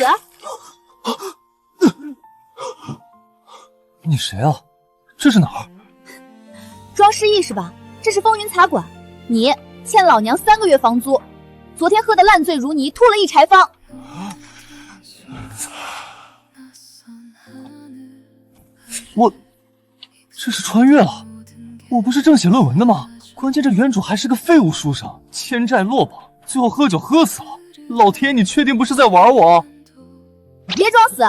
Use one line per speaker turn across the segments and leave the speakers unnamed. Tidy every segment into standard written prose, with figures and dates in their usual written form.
死！
你谁啊？这是哪儿？
装失忆是吧？这是风云茶馆，你欠老娘3个月房租，昨天喝得烂醉如泥，吐了一柴方。
我这是穿越了，我不是正写论文的吗？关键这原主还是个废物书生，欠债落榜，最后喝酒喝死了。老天，你确定不是在玩我？
别装死，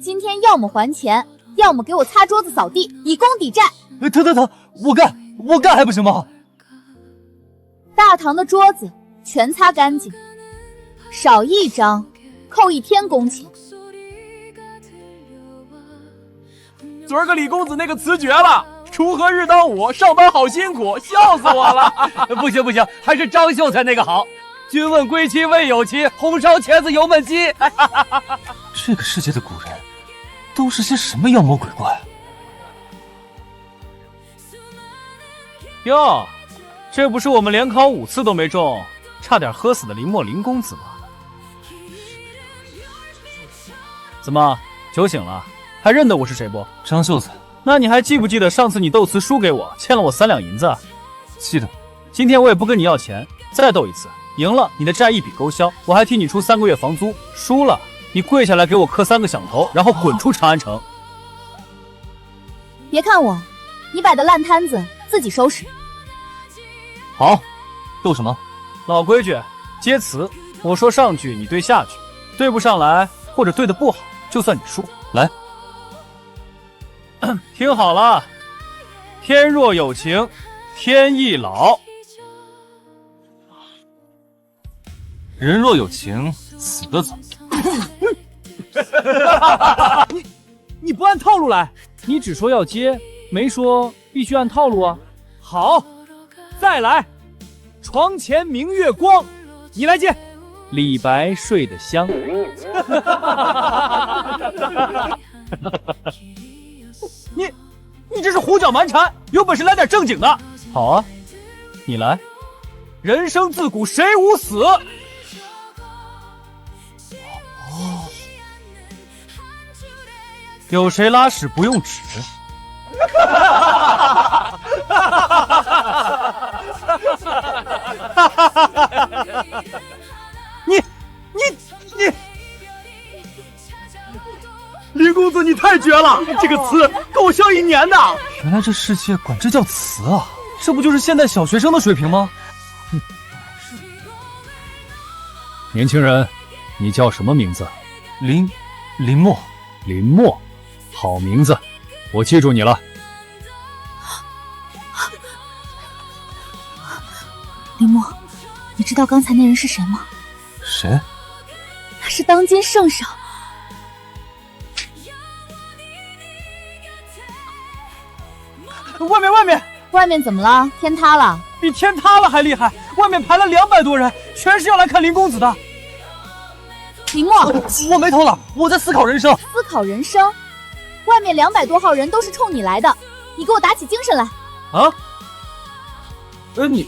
今天要么还钱，要么给我擦桌子扫地，以功抵债。
疼，我干还不行吗？
大堂的桌子全擦干净，少1张扣1天工钱。
昨儿个李公子那个词绝了，锄禾日当午，上班好辛苦，笑死我了。
不行，还是张秀才那个好。君问归期未有期，红烧茄子油焖鸡。
这个世界的古人都是些什么妖魔鬼怪？
哟，这不是我们连考5次都没中，差点喝死的林默林公子吗？怎么酒醒了？还认得我是谁不？
张秀才。
那你还记不记得上次你斗词输给我，欠了我3两银子？
记得。
今天我也不跟你要钱，再斗一次，赢了你的债一笔勾销，我还替你出3个月房租；输了你跪下来给我磕3个响头，然后滚出长安城。
别看我，你摆的烂摊子自己收拾。
好，斗什么？
老规矩，接词。我说上句，你对下句，对不上来或者对的不好，就算你输。
来，
听好了，天若有情天亦老，
人若有情死得早。
你不按套路来，你只说要接，没说必须按套路啊。好，再来，床前明月光，你来接。李白睡得香。你这是胡搅蛮缠，有本事来点正经的。好啊，你来。人生自古谁无死？有谁拉屎不用纸？你，林公子你太绝了！这个词够笑1年的。
原来这世界管这叫词啊！这不就是现代小学生的水平吗？
年轻人，你叫什么名字？
林默。
林默，好名字，我记住你了。
林默，你知道刚才那人是谁吗？
谁？
他是当今圣上。外面怎么了？天塌了？
比天塌了还厉害！外面排了200多人，全是要来看林公子的。
林默，
我没偷懒，我在思考人生。
思考人生？外面200多号人都是冲你来的，你给我打起精神来！
啊？你，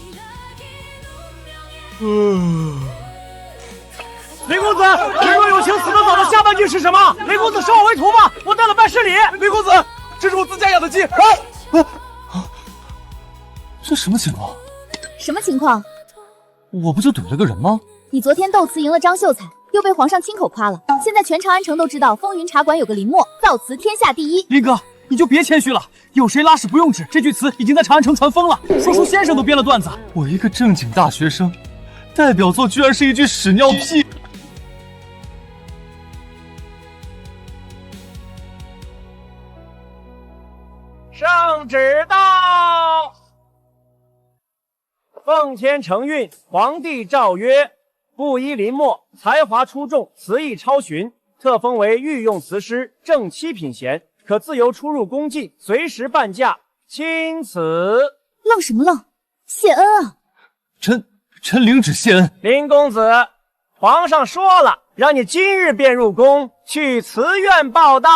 林公子，人若有情死得早的下半句是什么？林公子收我为徒吧，我带了办事礼。林公子，这是我自家养的鸡。
这什么情况？
什么情况？
我不就怼了个人吗？
你昨天斗词赢了张秀才，又被皇上亲口夸了，现在全长安城都知道风云茶馆有个林默，造词天下第一。
林哥，你就别谦虚了，有谁拉屎不用纸这句词已经在长安城传疯了，说书先生都编了段子。
我一个正经大学生，代表作居然是一句屎尿屁。
圣旨到。奉天承运，皇帝诏曰：布衣林默，才华出众，词艺超群，特封为御用词师，正7品衔，可自由出入宫禁，随时伴驾。钦此。
愣什么愣？谢恩啊！
臣领旨谢恩。
林公子，皇上说了，让你今日便入宫去词院报道。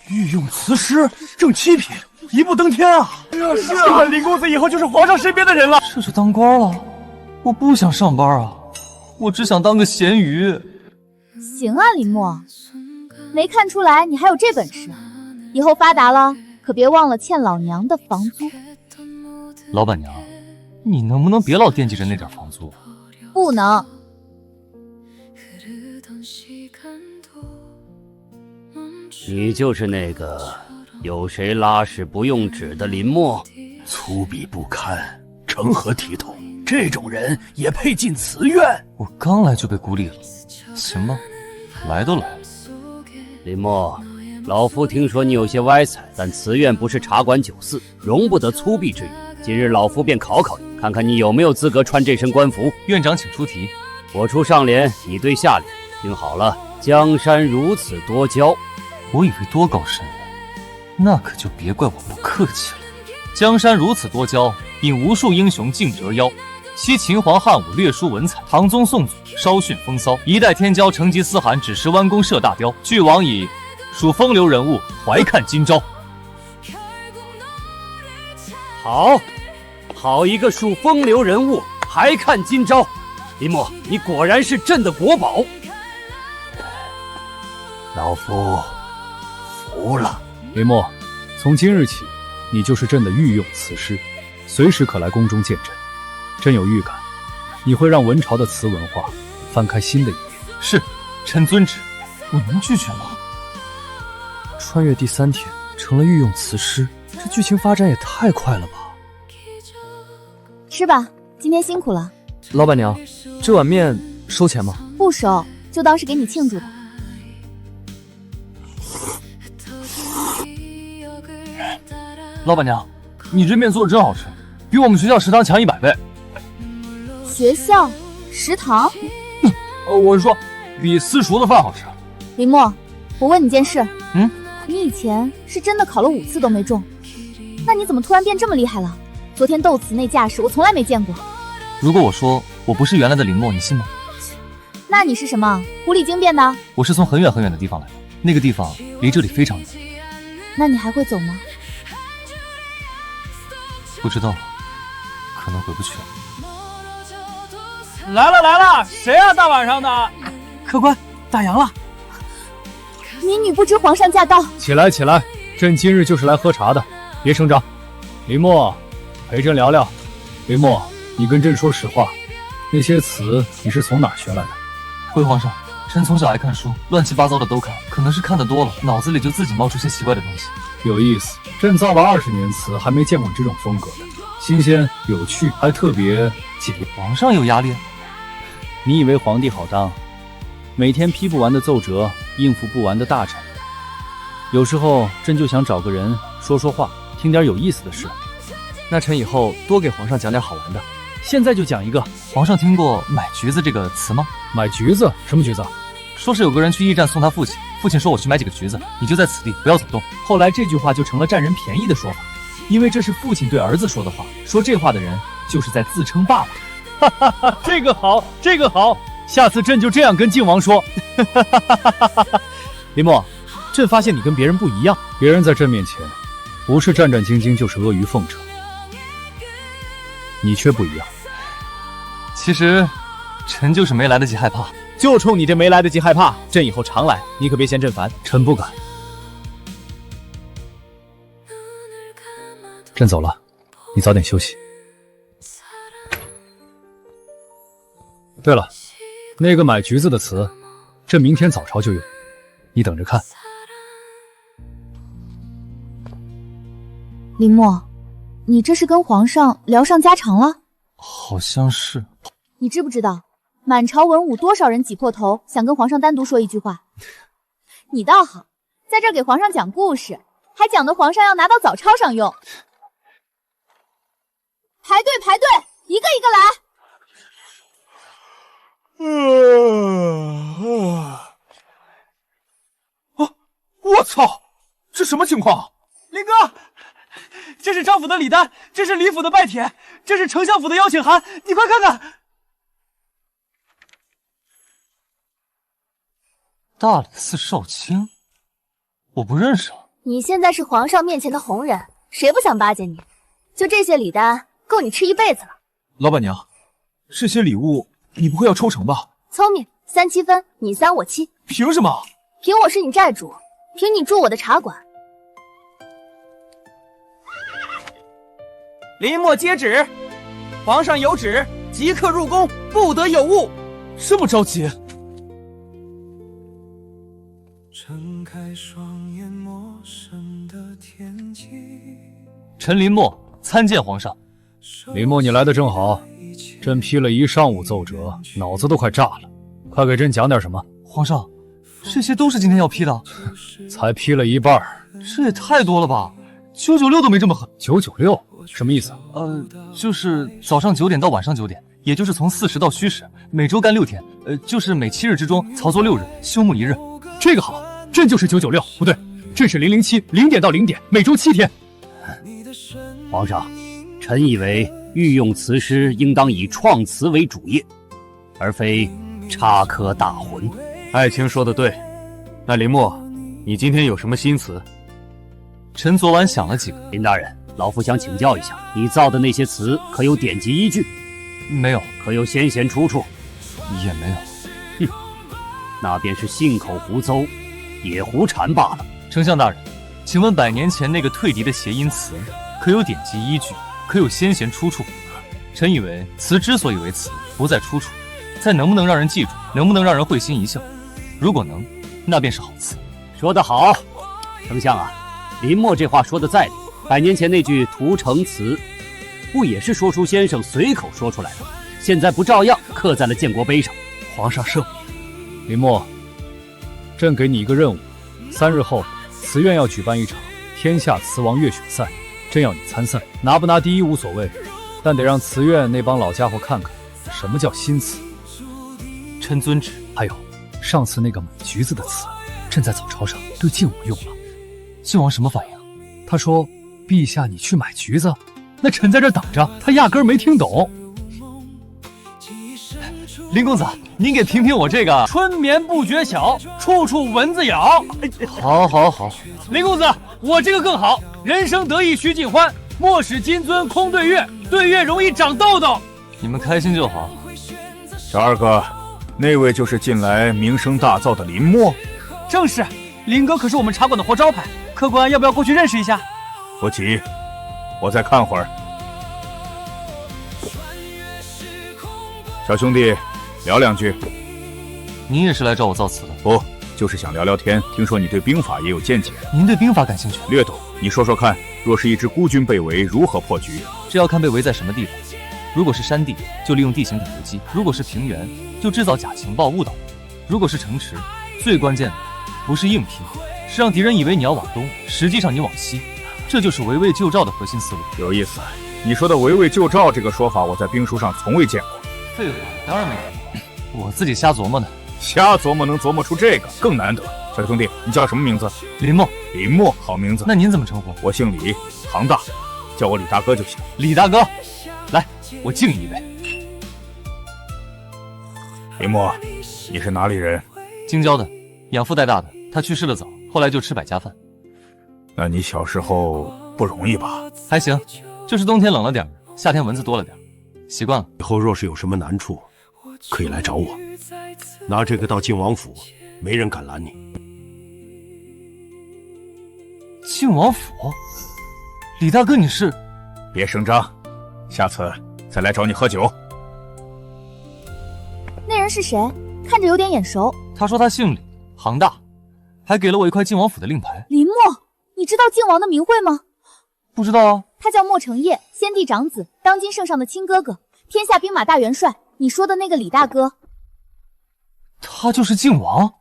御用词师，正7品，一步登天啊！
是啊，林公子以后就是皇上身边的人了。
这就当官了？我不想上班啊，我只想当个咸鱼。
行啊，林墨，没看出来你还有这本事。以后发达了，可别忘了欠老娘的房租。
老板娘，你能不能别老惦记着那点房租？
不能。
你就是那个有谁拉屎不用纸的林墨？
粗鄙不堪，成何体统？这种人也配进祠院？
我刚来就被孤立了，行吧，来都来了。
林墨，老夫听说你有些歪才，但祠院不是茶馆酒肆，容不得粗鄙之语。今日老夫便考考你，看看你有没有资格穿这身官服。
院长请出题。
我出上联，你对下联。听好了，江山如此多娇。
我以为多高深了，那可就别怪我不客气了。江山如此多娇，引无数英雄竞折腰。昔秦皇汉武略输文采，唐宗宋祖稍逊风骚。一代天骄成吉思汗只识弯弓射大雕。俱往矣，属风流人物，怀看今朝。
好一个属风流人物，还看今朝。林墨，你果然是朕的国宝。
老夫服了。
林墨，从今日起，你就是朕的御用词师，随时可来宫中见朕。朕有预感，你会让文朝的词文化翻开新的一页。
是，臣遵旨。我能拒绝吗？
穿越第3天，成了御用词师，这剧情发展也太快了吧！
吃吧，今天辛苦了。
老板娘，这碗面收钱吗？
不收，就当是给你庆祝的。
老板娘，你这面做的真好吃，比我们学校食堂强100倍。
学校食堂？
我是说，比私塾的饭好吃。
林墨，我问你件事。你以前是真的考了5次都没中，那你怎么突然变这么厉害了？昨天斗词那架势我从来没见过。
如果我说我不是原来的林墨，你信吗？
那你是什么？狐狸精变的？
我是从很远很远的地方来的，那个地方离这里非常远。
那你还会走吗？
不知道，可能回不去了。
来了，谁啊？大晚上的，
客官，打烊了。
民女不知皇上驾到。
起来，朕今日就是来喝茶的，别声张。林墨，陪朕聊聊。林墨，你跟朕说实话，那些词你是从哪儿学来的？
回皇上，臣从小爱看书，乱七八糟的都看，可能是看得多了，脑子里就自己冒出些奇怪的东西。
有意思，朕造了20年词，还没见过这种风格的，新鲜有趣，还特别解压。
皇上有压力？
你以为皇帝好当？每天批不完的奏折，应付不完的大臣，有时候朕就想找个人说说话，听点有意思的事。那臣以后多给皇上讲点好玩的。现在就讲一个。
皇上听过买橘子这个词吗？
买橘子？什么橘子？
说是有个人去驿站送他父亲，父亲说我去买几个橘子，你就在此地，不要走动。
后来这句话就成了占人便宜的说法，因为这是父亲对儿子说的话，说这话的人就是在自称爸爸。哈哈哈，这个好，下次朕就这样跟靖王说。哈哈哈哈哈哈！林墨，朕发现你跟别人不一样，别人在朕面前不是战战兢兢，就是阿谀奉承，你却不一样。
其实，臣就是没来得及害怕。
就冲你这没来得及害怕，朕以后常来，你可别嫌朕烦。臣不敢。朕走了，你早点休息。对了，那个买橘子的词，朕明天早朝就用，你等着看。
林墨，你这是跟皇上聊上家常了？
好像是。
你知不知道，满朝文武多少人挤破头想跟皇上单独说一句话？你倒好，在这儿给皇上讲故事，还讲得皇上要拿到早抄上用。排队，一个一个来。
我操，这什么情况？
林哥，这是张府的礼单，这是李府的拜帖，这是丞相府的邀请函，你快看看。
大理寺少卿，我不认识啊。
你现在是皇上面前的红人，谁不想巴结你？就这些礼单，够你吃一辈子了。
老板娘，这些礼物你不会要抽成吧？
聪明， 3七分，你3我7。
凭什么？
凭我是你债主，凭你住我的茶馆。
林默接旨，皇上有旨，即刻入宫，不得有误。
这么着急？
睁开双眼，陌生的天际。
臣林默参见皇上。
林默，你来的正好，朕批了一上午奏折，脑子都快炸了，快给朕讲点什么。
皇上，这些都是今天要批的？
才批了一半，
这也太多了吧？996都没这么狠。
996什么意思？
就是早上9点到晚上9点，也就是从巳时到戌时，每周干6天，就是每7日之中曹作6日，休沐1日。
这个好，朕就是996，不对，朕是007，0点到0点，每周7天。
皇上，臣以为御用词师应当以创词为主业，而非插科打诨。
爱卿说的对，那林默，你今天有什么新词？
臣昨晚想了几个。
林大人，老夫想请教一下，你造的那些词可有典籍依据？
没有。
可有先贤出处？
也没有。
哼，那便是信口胡诌，野胡缠罢了。
丞相大人，请问100年前那个退敌的谐音词，可有典籍依据？可有先贤出处？臣以为词之所以为词，不在出处，在能不能让人记住，能不能让人会心一笑。如果能，那便是好词。
说得好，丞相啊，林默这话说的在理。100年前那句屠城词，不也是说书先生随口说出来的？现在不照样刻在了建国碑上？
皇上圣明。林默，朕给你一个任务，3日后词院要举办一场天下词王阅选赛，朕要你参赛，拿不拿第一无所谓，但得让词院那帮老家伙看看什么叫新词。
臣遵旨。
还有上次那个买橘子的词，朕在早朝上对晋王用了。
晋王什么反应？
他说：“陛下，你去买橘子。”那臣在这等着，他压根儿没听懂。
林公子，您给评评我这个
春眠不觉晓，处处蚊子咬。
好，好，好。
林公子，我这个更好。人生得意须尽欢，莫使金樽空对月，对月容易长痘痘。
你们开心就好。
小二哥，那位就是近来名声大噪的林默。
正是，林哥可是我们茶馆的活招牌，客官要不要过去认识一下？
不急，我再看会儿。小兄弟，聊两句。
您也是来找我造词的？
不，就是想聊聊天。听说你对兵法也有见解。
您对兵法感兴趣？
略懂。你说说看，若是一支孤军被围，如何破局？
这要看被围在什么地方。如果是山地，就利用地形的伏击；如果是平原，就制造假情报误导；如果是城池，最关键的不是硬拼，是让敌人以为你要往东，实际上你往西。这就是围魏救赵的核心思路。
有意思。你说的围魏救赵这个说法，我在兵书上从未见过。
废话，当然没有，我自己瞎琢磨呢。
瞎琢磨能琢磨出这个，更难得。小兄弟，你叫什么名字？
林默。
林默，好名字。
那您怎么称呼？
我姓李，行大，叫我李大哥就行。
李大哥，来，我敬你一杯。
林默，你是哪里人？
京郊的，养父带大的，他去世的早，后来就吃百家饭。
那你小时候不容易吧？
还行，就是冬天冷了点，夏天蚊子多了点，习惯了。
以后若是有什么难处，可以来找我。拿这个到晋王府，没人敢拦你。
晋王府？李大哥，你是？
别声张，下次再来找你喝酒。
那人是谁？看着有点眼熟。
他说他姓李，行大，还给了我一块晋王府的令牌。
林默，你知道晋王的名讳吗？
不知道啊。
他叫莫成业，先帝长子，当今圣上的亲哥哥，天下兵马大元帅。你说的那个李大哥，
他就是晋王。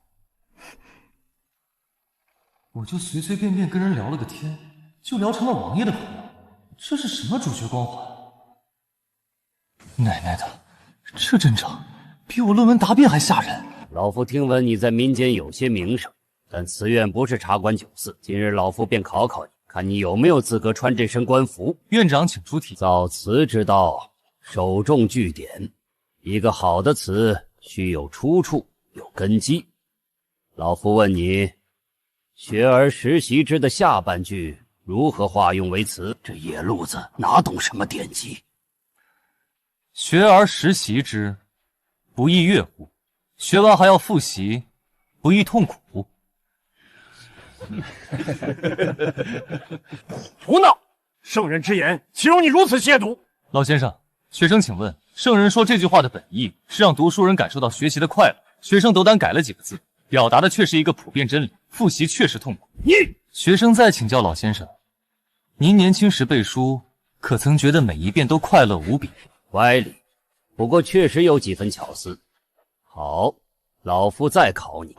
我就随随便便跟人聊了个天，就聊成了王爷的朋友，这是什么主角光环？奶奶的，这阵仗比我论文答辩还吓人。
老夫听闻你在民间有些名声，但此院不是茶馆酒肆，今日老夫便考考你，看你有没有资格穿这身官服。
院长请出题。
造词之道，首重句点，一个好的词须有出处，有根基。老夫问你，学而时习之的下半句如何化用为词？这野路子哪懂什么典籍？
学而时习之，不亦乐乎？学完还要复习，不亦痛苦？
胡闹！圣人之言，岂容你如此亵渎？
老先生，学生请问，圣人说这句话的本意是让读书人感受到学习的快乐，学生斗胆改了几个字，表达的却是一个普遍真理，复习确实痛苦。学生再请教老先生，您年轻时背书，可曾觉得每一遍都快乐无比？
歪理，不过确实有几分巧思。好，老夫再考你，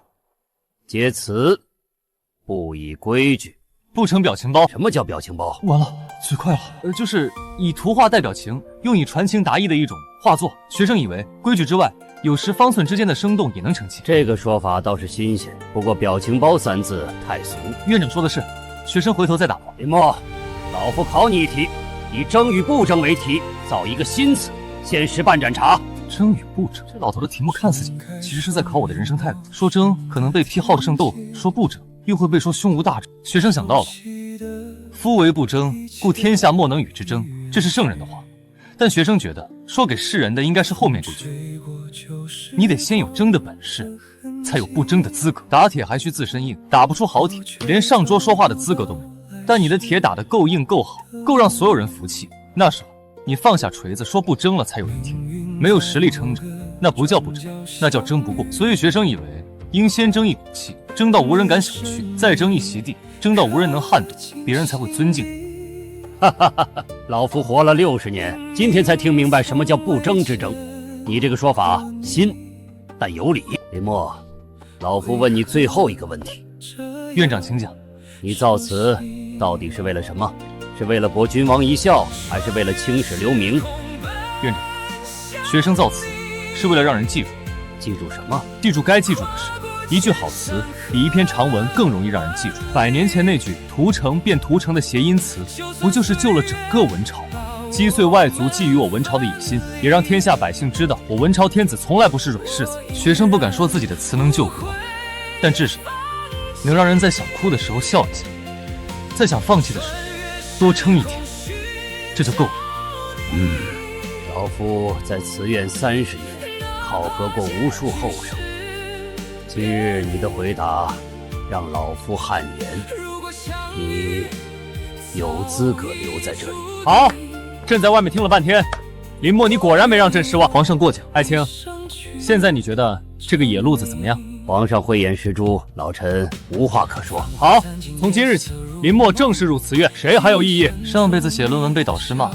接词，不以规矩，
不成表情包。
什么叫表情包？
完了，嘴快了。就是以图画代表情，用以传情达意的一种画作。学生以为规矩之外，有时方寸之间的生动也能成器。
这个说法倒是新鲜，不过表情包三字太俗。
院长说的是，学生回头再打磨。
林墨，老夫考你一题，以争与不争为题，造一个新词，限时半盏茶。
争与不争，这老头的题目看似简单，其实是在考我的人生态度。说争可能被批好胜斗，说不争又会被说胸无大志。学生想到了，夫唯不争，故天下莫能与之争，这是圣人的话。但学生觉得说给世人的应该是后面这句，你得先有争的本事，才有不争的资格。打铁还需自身硬，打不出好铁，连上桌说话的资格都没有。但你的铁打得够硬够好，够让所有人服气，那时候你放下锤子说不争了才有人听。没有实力撑着，那不叫不争，那叫争不过。所以学生以为应先争一口气，争到无人敢小觑，再争一席地，争到无人能撼动，别人才会尊敬你。
哈哈哈哈！老夫活了60年，今天才听明白什么叫不争之争。你这个说法新，但有理。林墨，老夫问你最后一个问题。
院长请讲。
你造词到底是为了什么？是为了博君王一笑，还是为了青史留名？
院长，学生造词是为了让人记住。
记住什么？
记住该记住的事。一句好词比一篇长文更容易让人记住。100年前那句屠城变屠城的谐音词，不就是救了整个文朝吗？击碎外族觊觎我文朝的野心，也让天下百姓知道我文朝天子从来不是软柿子。学生不敢说自己的词能救国，但至少能让人在想哭的时候笑一下，在想放弃的时候多撑一天，这就够了。
老夫在词院30年，考核过无数后生。今日你的回答让老夫汗颜，你有资格留在这里。
好，朕在外面听了半天，林墨你果然没让朕失望。皇上过奖。爱卿，现在你觉得这个野路子怎么样？
皇上慧眼识珠，老臣无话可说。
好，从今日起，林墨正式入词院，谁还有异议？
上辈子写论文被导师骂，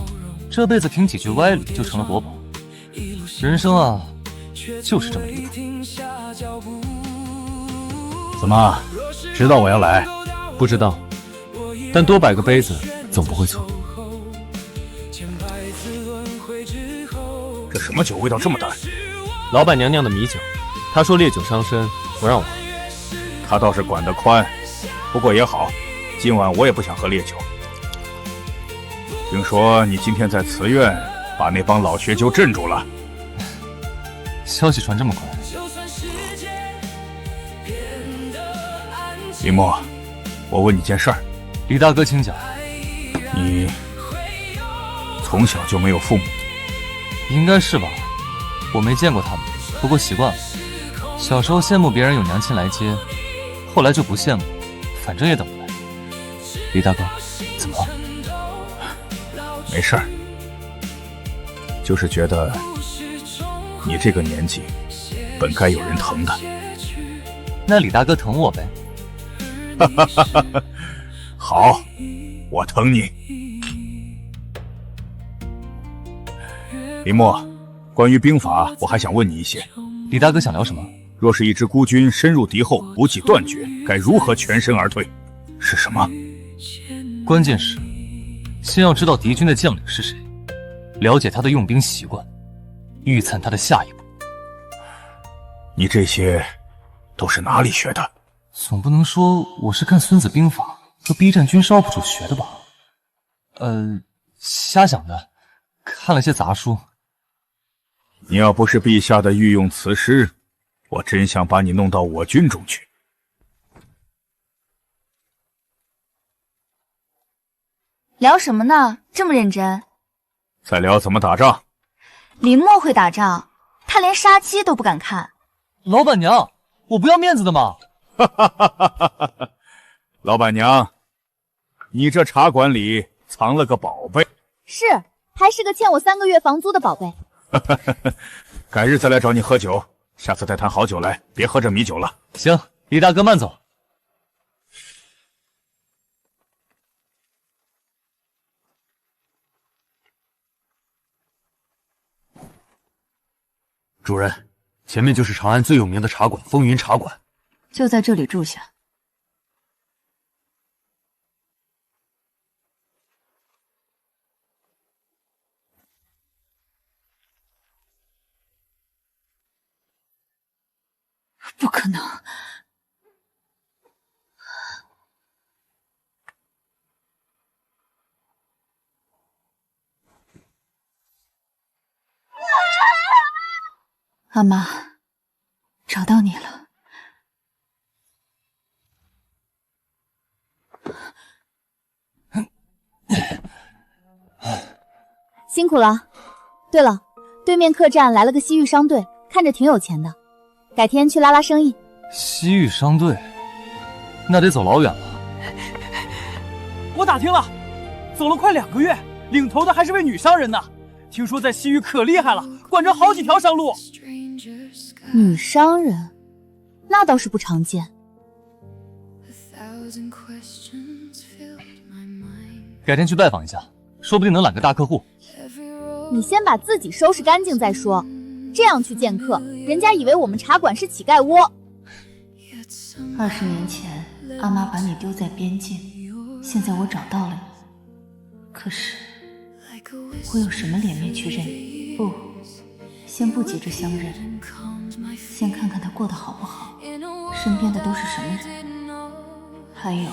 这辈子凭几句歪理就成了国宝。人生啊，就是这么离谱。
怎么，知道我要来？
不知道，但多摆个杯子总不会错。
这什么酒味道这么淡？
老板娘酿的米酒，她说烈酒伤身，不让我喝。
他倒是管得宽，不过也好，今晚我也不想喝烈酒。听说你今天在词院把那帮老学究镇住了。
消息传这么快？
林墨，我问你件事儿。
李大哥请讲。
你从小就没有父母？
应该是吧，我没见过他们，不过习惯了。小时候羡慕别人有娘亲来接，后来就不羡慕，反正也等不来。李大哥，怎么了？
没事儿，就是觉得你这个年纪本该有人疼的。
那李大哥疼我呗。
哈哈哈哈哈！好，我疼你。林墨，关于兵法，我还想问你一些。
李大哥想聊什么？
若是一支孤军深入敌后，补给断绝，该如何全身而退？是什么？
关键是先要知道敌军的将领是谁，了解他的用兵习惯，预测他的下一步。
你这些都是哪里学的？
总不能说我是看《孙子兵法》和 B 站军烧 UP 主学的吧？瞎想的，看了些杂书。
你要不是陛下的御用词师，我真想把你弄到我军中去。
聊什么呢？这么认真？
再聊怎么打仗。
林墨会打仗，他连杀鸡都不敢看。
老板娘，我不要面子的嘛。
老板娘，你这茶馆里藏了个宝贝。
是，还是个欠我3个月房租的宝贝。
改日再来找你喝酒，下次带坛好酒来，别喝这米酒了。
行，李大哥慢走。
主人，前面就是长安最有名的茶馆——风云茶馆，
就在这里住下。不可能！阿妈，找到你了。
辛苦了。对了，对面客栈来了个西域商队，看着挺有钱的，改天去拉拉生意。
西域商队，那得走老远了。
我打听了，走了快2个月，领头的还是位女商人呢。听说在西域可厉害了，管着好几条商路。
女商人，那倒是不常见。
改天去拜访一下，说不定能揽个大客户。
你先把自己收拾干净再说，这样去见客，人家以为我们茶馆是乞丐窝。
20年前，阿妈把你丢在边境，现在我找到了你，可是我有什么脸面去认你？不，先不急着相认，先看看他过得好不好，身边的都是什么人，还有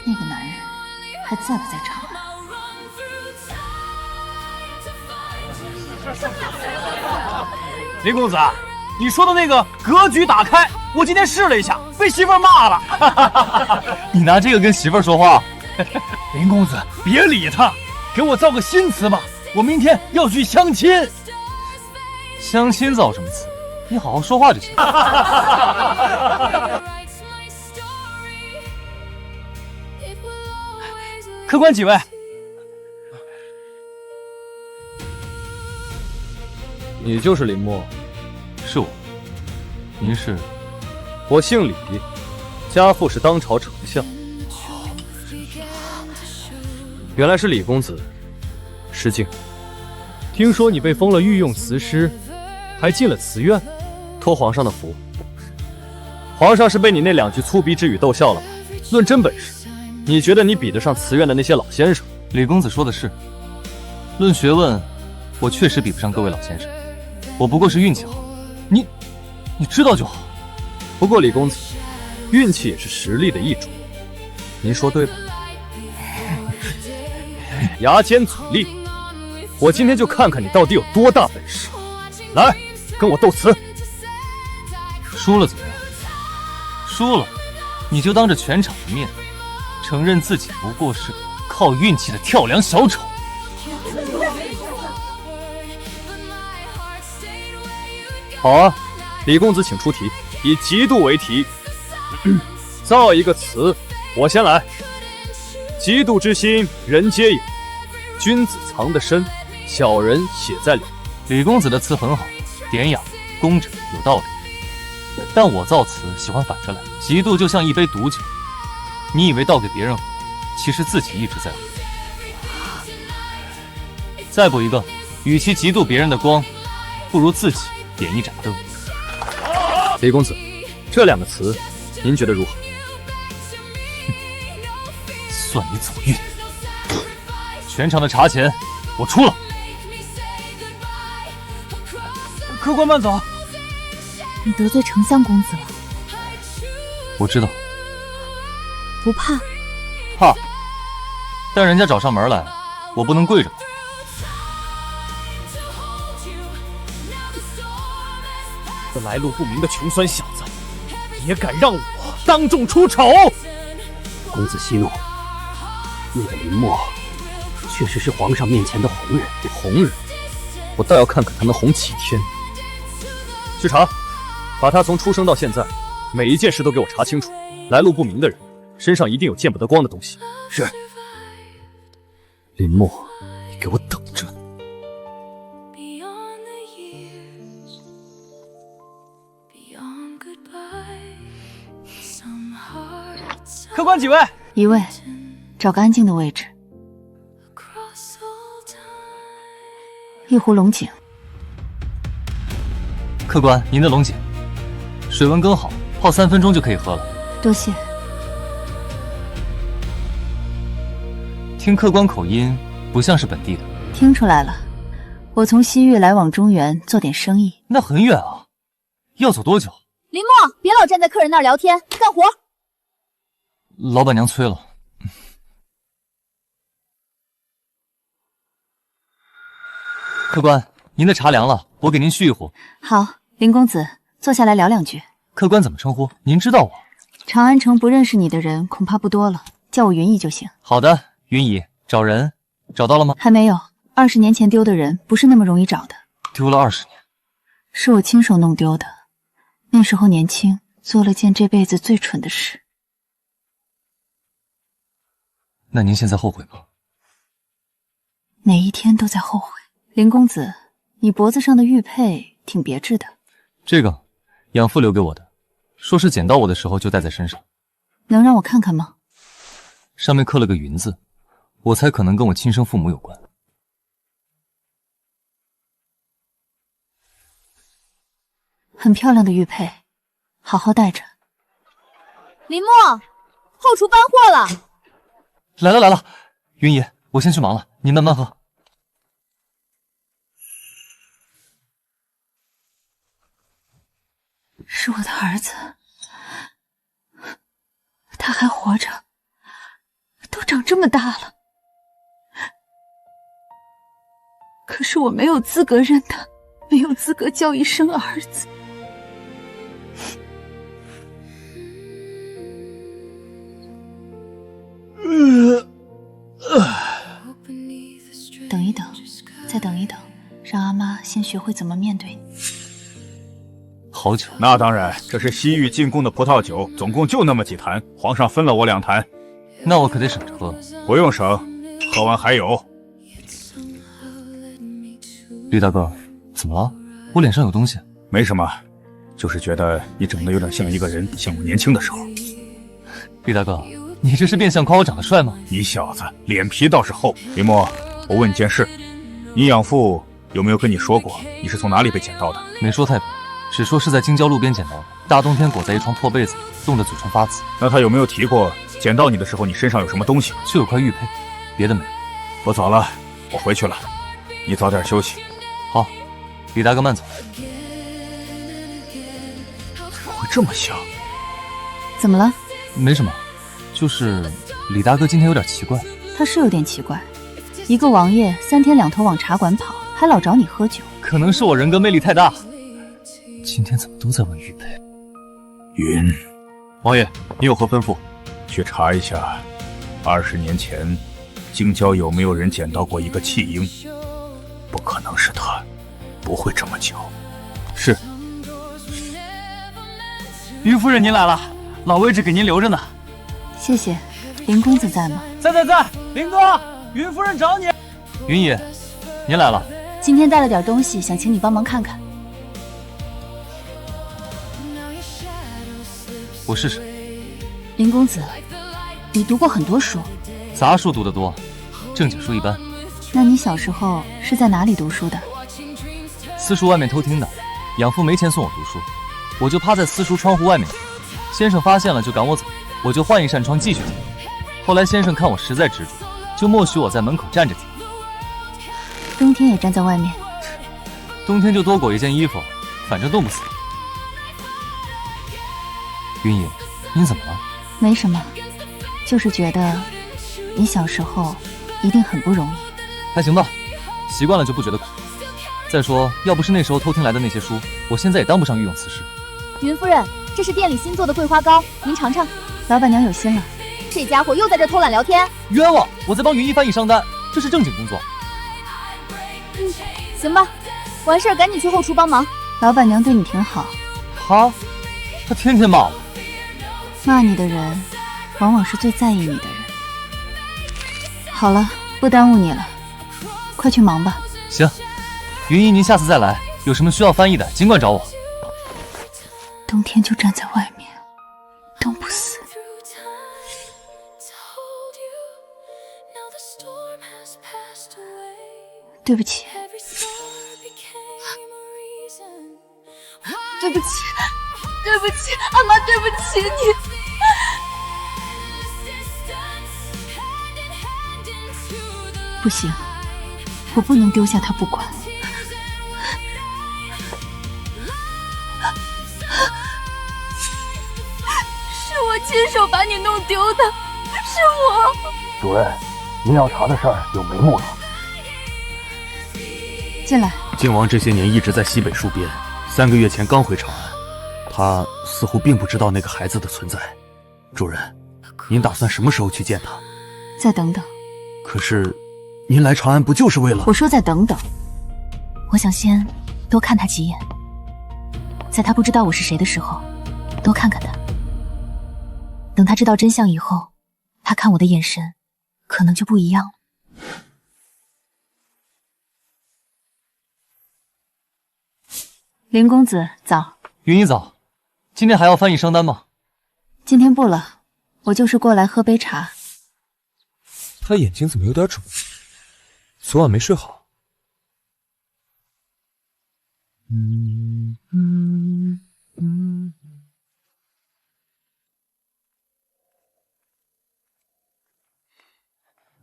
那个男人还在不在长安？
林公子，你说的那个格局打开，我今天试了一下，被媳妇儿骂了。
你拿这个跟媳妇儿说话？
林公子，别理他，给我造个新词吧，我明天要去相亲。
相亲造什么词？你好好说话就行。
客官几位？
你就是林默？
是我。您是？
我姓李，家父是当朝丞相。原来是李公子。失敬。听说你被封了御用词师，还进了词院，托皇上的福。皇上是被你那2句粗鄙之语逗笑了吧？论真本事，你觉得你比得上词院的那些老先生？
李公子说的是，论学问，我确实比不上各位老先生。我不过是运气好，你知道就好。
不过李公子，运气也是实力的一种，您说对吧？牙尖嘴利，我今天就看看你到底有多大本事。来，跟我斗词。
输了怎么样？输了，你就当着全场的面，承认自己不过是靠运气的跳梁小丑。
好啊，李公子请出题，以嫉妒为题，造一个词。我先来。嫉妒之心，人皆有，君子藏得深，小人写在里。
李公子的词很好，典雅、工整、有道理。但我造词喜欢反着来，嫉妒就像一杯毒酒，你以为倒给别人喝，其实自己一直在喝。再补一个，与其嫉妒别人的光，不如自己点一盏灯。
李公子，这2个词，您觉得如何？
算你走运。全场的茶钱我出了。
客官慢走。
你得罪丞相公子了。
我知道。
不怕？
怕。但人家找上门来，我不能跪着吧？
这来路不明的穷酸小子，也敢让我当众出丑！
公子息怒，那个林默确实是皇上面前的红人。
红人，我倒要看看他能红几天。去查。把他从出生到现在每一件事都给我查清楚，来路不明的人身上一定有见不得光的东西。
是。
林墨，你给我等着！
客官几位？
一位，找个安静的位置。一壶龙井。
客官，您的龙井，水温刚好，泡3分钟就可以喝了。
多谢。
听客官口音，不像是本地的。
听出来了，我从西域来往中原做点生意。
那很远啊，要走多久？
林墨，别老站在客人那儿聊天，干活。
老板娘催了。客官，您的茶凉了，我给您续一壶。
好，林公子，坐下来聊两句。
客官怎么称呼？您知道我？
长安城不认识你的人恐怕不多了，叫我云姨就行。
好的，云姨，找人找到了吗？
还没有，20年前丢的人不是那么容易找的。
丢了20年，
是我亲手弄丢的。那时候年轻，做了件这辈子最蠢的事。
那您现在后悔吗？
每一天都在后悔。林公子，你脖子上的玉佩挺别致的。
这个养父留给我的，说是捡到我的时候就戴在身上。
能让我看看吗？
上面刻了个云字，我猜可能跟我亲生父母有关。
很漂亮的玉佩，好好戴着。
林墨，后厨搬货了。
来了来了，云姨，我先去忙了，你慢慢喝。
是我的儿子，他还活着，都长这么大了，可是我没有资格认他，没有资格叫一声儿子。等一等，再等一等，让阿妈先学会怎么面对你。
好酒，
那当然，这是西域进贡的葡萄酒，总共就那么几坛，皇上分了我2坛，
那我可得省着喝。
不用省，喝完还有。
吕大哥，怎么了？我脸上有东西？
没什么，就是觉得你长得有点像一个人，像我年轻的时候。
吕大哥，你这是变相夸我长得帅吗？
你小子脸皮倒是厚。林墨，我问你件事，你养父有没有跟你说过你是从哪里被捡到的？
没说太多，只说是在京郊路边捡到的，大冬天裹在一床破被子，冻得嘴唇发紫。
那他有没有提过捡到你的时候你身上有什么东西？
就有块玉佩，别的没有。
不早了，我回去了，你早点休息。
好，李大哥慢走。
怎么会这么像？
怎么了？
没什么，就是李大哥今天有点奇怪。
他是有点奇怪，一个王爷3天2头往茶馆跑，还老找你喝酒。
可能是我人格魅力太大，今天怎么都在问玉佩。
云，
王爷，你有何吩咐？
去查一下，20年前京郊有没有人捡到过一个弃婴？不可能是他，不会这么久。
是。
云夫人您来了，老位置给您留着呢。
谢谢。林公子在吗？
在，林哥，云夫人找你。
云姨，您来了。
今天带了点东西，想请你帮忙看看。
我试试。
林公子，你读过很多书？
杂书读得多，正经书一般。
那你小时候是在哪里读书的？
私塾外面偷听的，养父没钱送我读书，我就趴在私塾窗户外面听。先生发现了就赶我走，我就换一扇窗继续听。后来先生看我实在执着，就默许我在门口站着听。
冬天也站在外面？
冬天就多裹一件衣服，反正冻不死。云姨，您怎么了？
没什么，就是觉得你小时候一定很不容易。
还行吧，习惯了就不觉得苦。再说，要不是那时候偷听来的那些书，我现在也当不上御用词师。
云夫人，这是店里新做的桂花糕，您尝尝。
老板娘有心了。
这家伙又在这偷懒聊天。
冤枉！我在帮云姨翻译商单，这是正经工作。
行吧，完事儿赶紧去后厨帮忙。
老板娘对你挺好。
他天天骂我。
骂你的人，往往是最在意你的人。好了，不耽误你了，快去忙吧。
行，云姨，您下次再来，有什么需要翻译的，尽管找我。
冬天就站在外面，冻不死。对不起，
对不起，对不起，阿妈，对不起你。
不行，我不能丢下他不管。
是我亲手把你弄丢的，是我。
主任，您要查的事儿有眉目了。
进来。
靖王这些年一直在西北戍边，3个月前刚回长安，他似乎并不知道那个孩子的存在。主任，您打算什么时候去见他？
再等等。
可是，您来长安不就是为了……
我说再等等。我想先多看他几眼，在他不知道我是谁的时候，多看看他。等他知道真相以后，他看我的眼神可能就不一样了。林公子早。
云姨早。今天还要翻译商单吗？
今天不了，我就是过来喝杯茶。
他眼睛怎么有点肿？昨晚没睡好。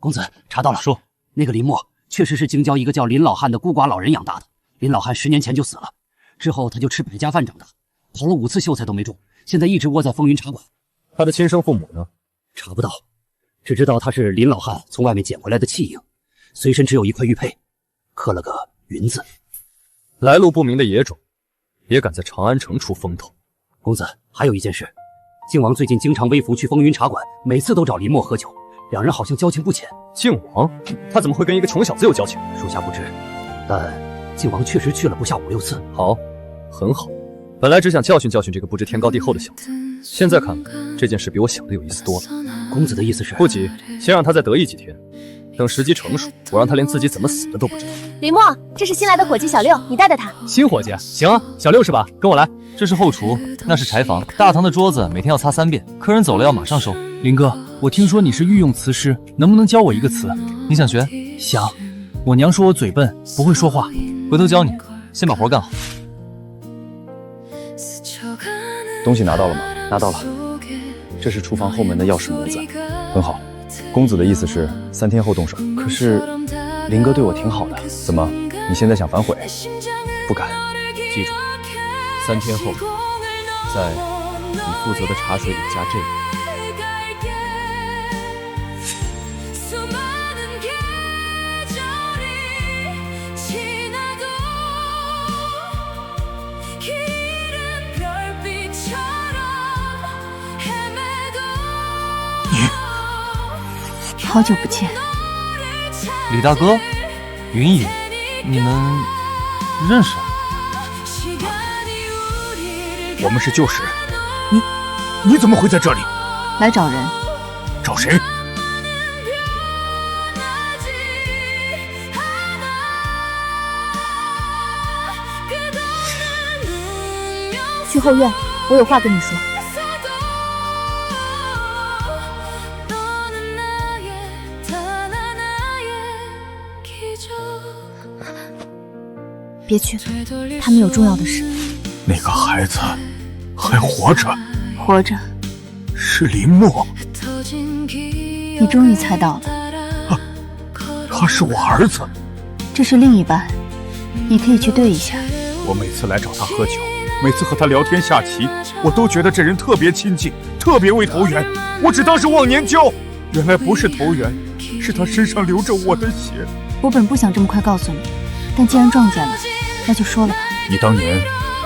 公子查到了，说那个林默确实是京郊一个叫林老汉的孤寡老人养大的。林老汉10年前就死了，之后他就吃百家饭长大，跑了5次秀才都没中，现在一直窝在风云茶馆。
他的亲生父母呢？
查不到，只知道他是林老汉从外面捡回来的弃婴，随身只有一块玉佩，刻了个云字。
来路不明的野种，也敢在长安城出风头。
公子，还有一件事，靖王最近经常微服去风云茶馆，每次都找林默喝酒，两人好像交情不浅。
靖王？他怎么会跟一个穷小子有交情？
属下不知，但靖王确实去了不下5、6次。
好，很好。本来只想教训教训这个不知天高地厚的小子，现在看来这件事比我想的有意思多了。
公子的意思是？
不急，先让他再得意几天，等时机成熟，我让他连自己怎么死的都不知道。
林默，这是新来的伙计小六，你带带他。
新伙计？行啊，小六是吧？跟我来。
这是后厨，那是柴房。大堂的桌子每天要擦3遍，客人走了要马上收。
林哥，我听说你是御用词师，能不能教我一个词？
你想学？
想。我娘说我嘴笨，不会说话，
回头教你。先把活干好。
东西拿到了吗？拿到了。这是厨房后门的钥匙模子，很好。公子的意思是3天后动手。可是林哥对我挺好的，怎么？你现在想反悔？不敢。
记住，3天后，在你负责的茶水里加这个。
好久不见，
李大哥，云姨，你们认识啊？
我们是旧识。你怎么会在这里？
来找人。
找谁？
去后院，我有话跟你说。别去，他们有重要的事。
那个孩子还活着？
活着。
是林默。
你终于猜到了。
他是我儿子。
这是另一半，你可以去对一下。
我每次来找他喝酒，每次和他聊天下棋，我都觉得这人特别亲近，特别为投缘。我只当是忘年交，原来不是投缘，是他身上流着我的血。
我本不想这么快告诉你，但既然撞见了，那就说了吧。
你当年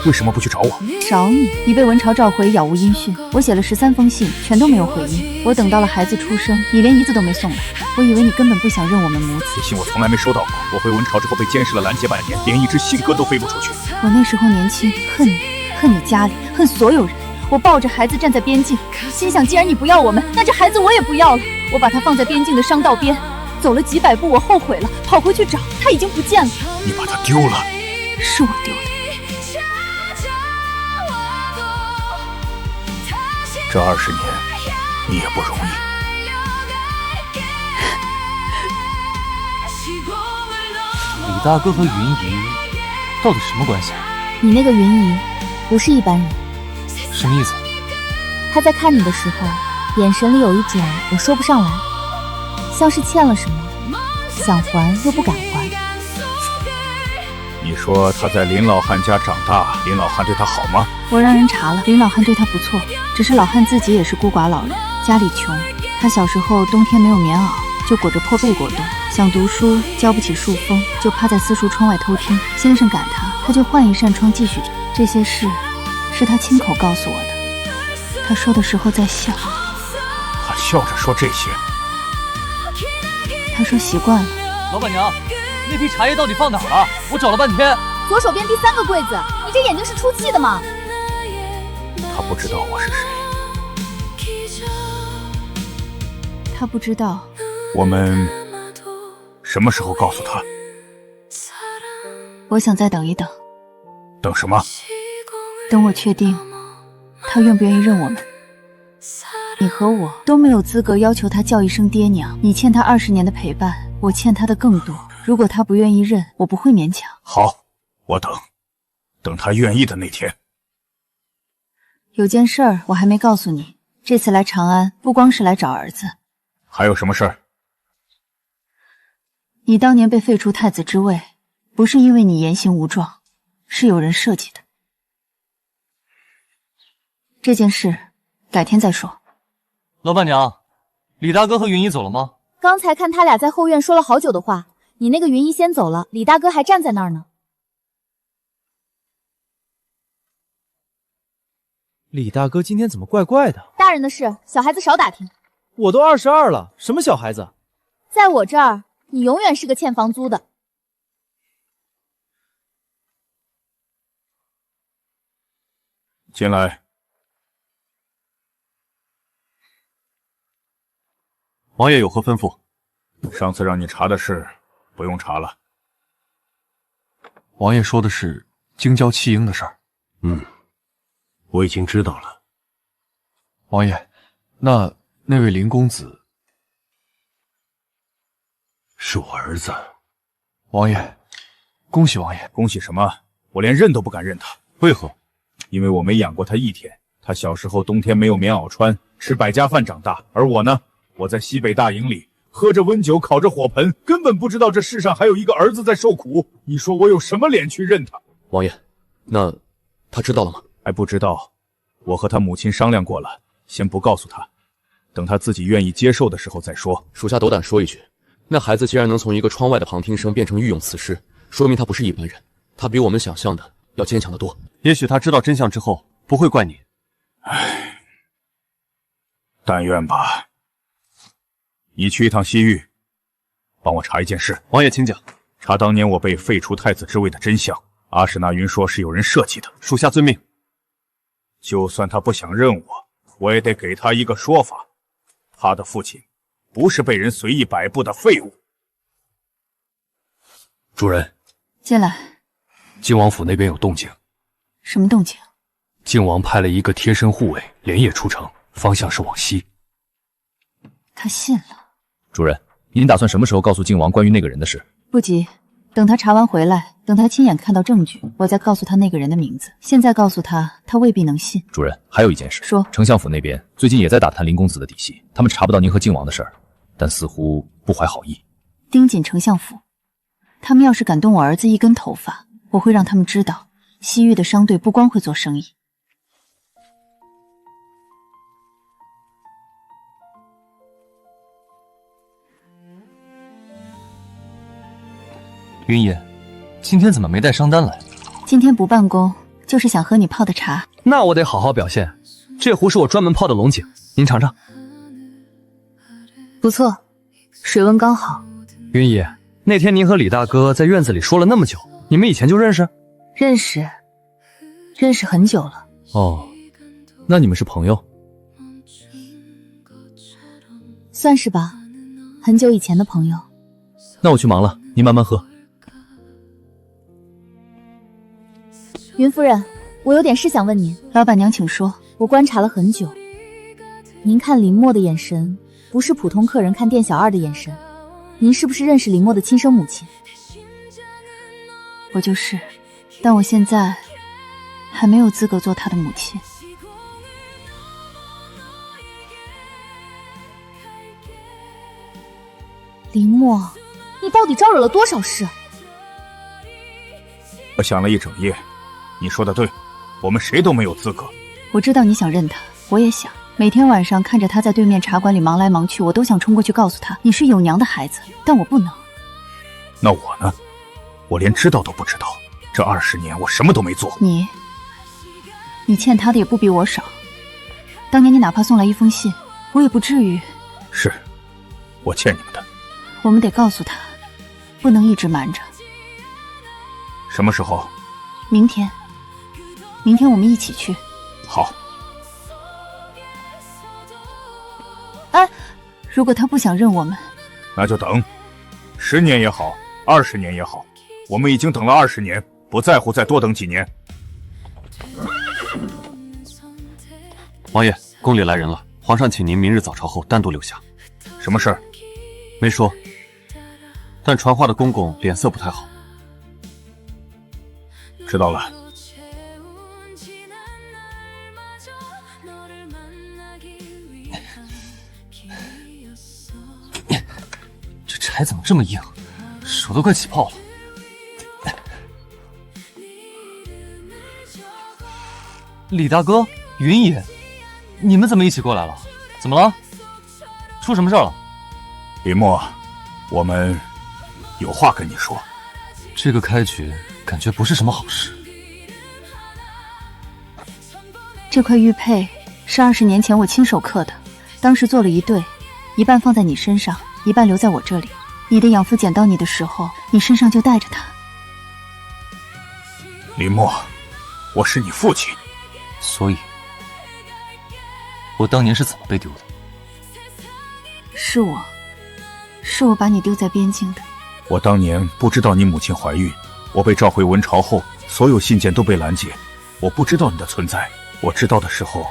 为什么不去找我？
找你？你被文朝召回，杳无音讯。我写了13封信，全都没有回音。我等到了孩子出生，你连一字都没送来。我以为你根本不想认我们母子。
这信我从来没收到过。我回文朝之后被监视了拦截半年，连一只信鸽都飞不出去。
我那时候年轻，恨你，恨你家里，恨所有人。我抱着孩子站在边境，心想既然你不要我们，那这孩子我也不要了。我把他放在边境的商道边，走了几百步，我后悔了，跑回去找，他已经不见了。
你把他丢了？
是我丢的。
这20年，你也不容易。
李大哥和云姨到底什么关系？
你那个云姨不是一般人。
什么意思？
她在看你的时候，眼神里有一种我说不上来，像是欠了什么，想还又不敢还。
你说他在林老汉家长大，林老汉对他好吗？
我让人查了，林老汉对他不错，只是老汉自己也是孤寡老人，家里穷。他小时候冬天没有棉袄，就裹着破被过冬。想读书，交不起书风，就趴在私塾窗外偷听。先生赶他就换一扇窗继续听。这些事是他亲口告诉我的。他说的时候在笑。
他笑着说这些。
他说习惯了。
老板娘，那批茶叶到底放哪儿了？我找了半天。
左手边第3个柜子，你这眼睛是出气的吗？
他不知道我是谁。
他不知道。
我们什么时候告诉他？
我想再等一等。
等什么？
等我确定他愿不愿意认我们。你和我都没有资格要求他叫一声爹娘。你欠他20年的陪伴，我欠他的更多。如果他不愿意认，我不会勉强。
好，我等他愿意的那天。
有件事儿我还没告诉你，这次来长安不光是来找儿子。
还有什么事儿？
你当年被废除太子之位，不是因为你言行无状，是有人设计的。这件事改天再说。
老板娘，李大哥和云姨走了吗？
刚才看他俩在后院说了好久的话，你那个云姨先走了，李大哥还站在那儿呢。
李大哥今天怎么怪怪的？
大人的事，小孩子少打听。
我都22了，什么小孩子？
在我这儿，你永远是个欠房租的。
进来。
王爷有何吩咐？
上次让你查的事，不用查了。
王爷说的是京郊弃婴的事儿。
我已经知道了。
王爷，那位林公子
是我儿子。
王爷，恭喜王爷。
恭喜什么？我连认都不敢认他。
为何？
因为我没养过他一天。他小时候冬天没有棉袄穿，吃百家饭长大。而我呢，我在西北大营里喝着温酒，烤着火盆，根本不知道这世上还有一个儿子在受苦。你说我有什么脸去认他？
王爷，那他知道了吗？
还不知道。我和他母亲商量过了，先不告诉他，等他自己愿意接受的时候再说。
属下斗胆说一句，那孩子既然能从一个窗外的旁听生变成御用词师，说明他不是一般人，他比我们想象的要坚强得多。
也许他知道真相之后不会怪你。
唉，但愿吧。你去一趟西域，帮我查一件事。
王爷请讲。
查当年我被废除太子之位的真相。阿史那云说是有人设计的。
属下遵命。
就算他不想认我，我也得给他一个说法。他的父亲不是被人随意摆布的废物。
主人，
进来。
靖王府那边有动静。
什么动静？
靖王派了一个贴身护卫连夜出城，方向是往西。
他信了。
主人，您打算什么时候告诉靖王关于那个人的事？
不急，等他查完回来，等他亲眼看到证据，我再告诉他那个人的名字。现在告诉他，他未必能信。
主人，还有一件事。
说。
丞相府那边最近也在打探林公子的底细，他们查不到您和靖王的事儿，但似乎不怀好意。
盯紧丞相府，他们要是敢动我儿子一根头发，我会让他们知道，西域的商队不光会做生意。
云姨，今天怎么没带商单来？
今天不办公，就是想喝你泡的茶。
那我得好好表现。这壶是我专门泡的龙井，您尝尝。
不错，水温刚好。
云姨，那天您和李大哥在院子里说了那么久，你们以前就认识？
认识认识很久了。
哦，那你们是朋友？
算是吧，很久以前的朋友。
那我去忙了，您慢慢喝。
云夫人，我有点事想问您。
老板娘请说。
我观察了很久，您看林墨的眼神，不是普通客人看店小二的眼神。您是不是认识林墨的亲生母亲？
我就是，但我现在还没有资格做他的母亲。
林墨，你到底招惹了多少事？
我想了一整夜，你说的对，我们谁都没有资格。
我知道你想认他，我也想。每天晚上看着他在对面茶馆里忙来忙去，我都想冲过去告诉他，你是有娘的孩子，但我不能。
那我呢？我连知道都不知道。这20年我什么都没做。
你欠他的也不比我少。当年你哪怕送来一封信，我也不至于。
是，我欠你们的。
我们得告诉他，不能一直瞒着。
什么时候？
明天。明天我们一起去。
好。
哎，如果他不想认我们，
那就等，10年也好，20年也好，我们已经等了20年，不在乎再多等几年。
王爷，宫里来人了，皇上请您明日早朝后单独留下。
什么事儿？
没说，但传话的公公脸色不太好。
知道了。
这柴怎么这么硬，手都快起泡了。李大哥，云爷，你们怎么一起过来了？怎么了？出什么事了？
林墨，我们有话跟你说。
这个开局感觉不是什么好事。
这块玉佩是20年前我亲手刻的，当时做了一对，一半放在你身上，一半留在我这里。你的养父捡到你的时候，你身上就带着它。
林墨，我是你父亲。
所以，我当年是怎么被丢的？
是我把你丢在边境的。
我当年不知道你母亲怀孕，我被召回文朝后，所有信件都被拦截，我不知道你的存在。我知道的时候，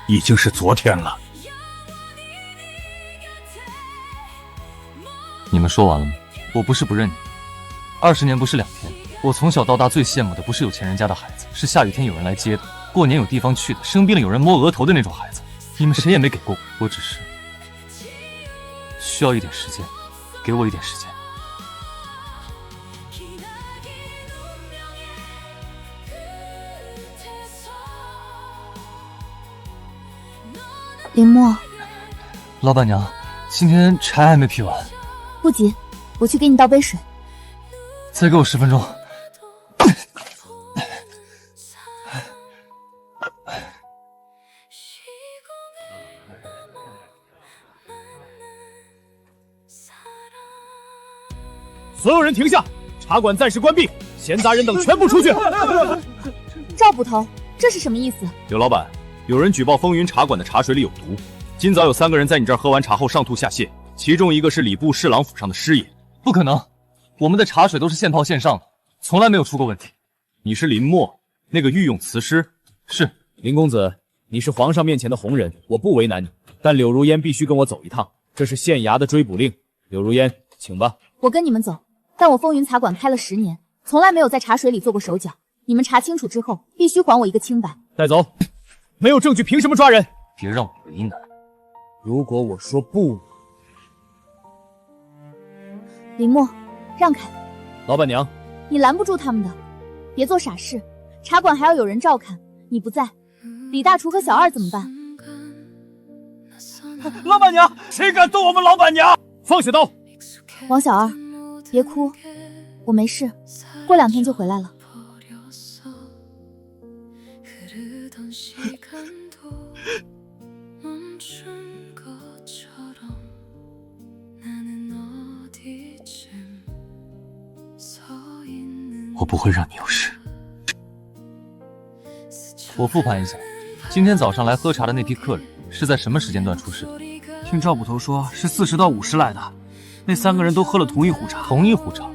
已经是昨天了。
你们说完了吗？我不是不认你，20年不是2天。我从小到大最羡慕的不是有钱人家的孩子，是下雨天有人来接的，过年有地方去的，生病了有人摸额头的那种孩子。你们谁也没给过我，我只是需要一点时间，给我一点时间。
林墨，
老板娘，今天柴还没劈完。
不急，我去给你倒杯水。
再给我10分钟。
所有人停下，茶馆暂时关闭，闲杂人等全部出去。
赵捕头，这是什么意思？
刘老板，有人举报风云茶馆的茶水里有毒，今早有3个人在你这儿喝完茶后上吐下泻，其中一个是礼部侍郎府上的师爷。
不可能，我们的茶水都是现泡现上的，从来没有出过问题。
你是林墨，那个御用词师？
是。
林公子，你是皇上面前的红人，我不为难你，但柳如烟必须跟我走一趟，这是县衙的追捕令。柳如烟，请吧。
我跟你们走，但我风云茶馆开了10年，从来没有在茶水里做过手脚。你们查清楚之后，必须还我一个清白。
带走，没有证据凭什么抓人？
别让我为难。
如果我说不，
林墨，让开。
老板娘，
你拦不住他们的，别做傻事。茶馆还要有人照看，你不在，李大厨和小二怎么办？
老板娘，谁敢动我们老板娘？放下刀！
王小二，别哭，我没事，过2天就回来了。
我不会让你有事。我复盘一下，今天早上来喝茶的那批客人是在什么时间段出事的？
听赵捕头说是40到50来的，那3个人都喝了同一壶茶。
同一壶茶？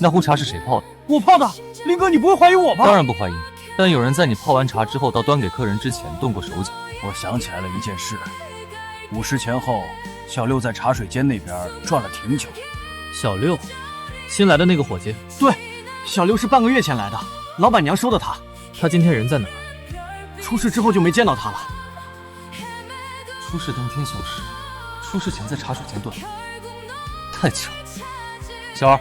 那壶茶是谁泡的？
我泡的。林哥，你不会怀疑我吧？
当然不怀疑，但有人在你泡完茶之后到端给客人之前动过手脚。
我想起来了一件事，午时前后，小六在茶水间那边转了挺久。
小六，新来的那个伙计？
对，小六是半个月前来的，老板娘收的他。
他今天人在哪？
出事之后就没见到他了。
出事当天消失，出事前在茶水间断，太巧了。小二，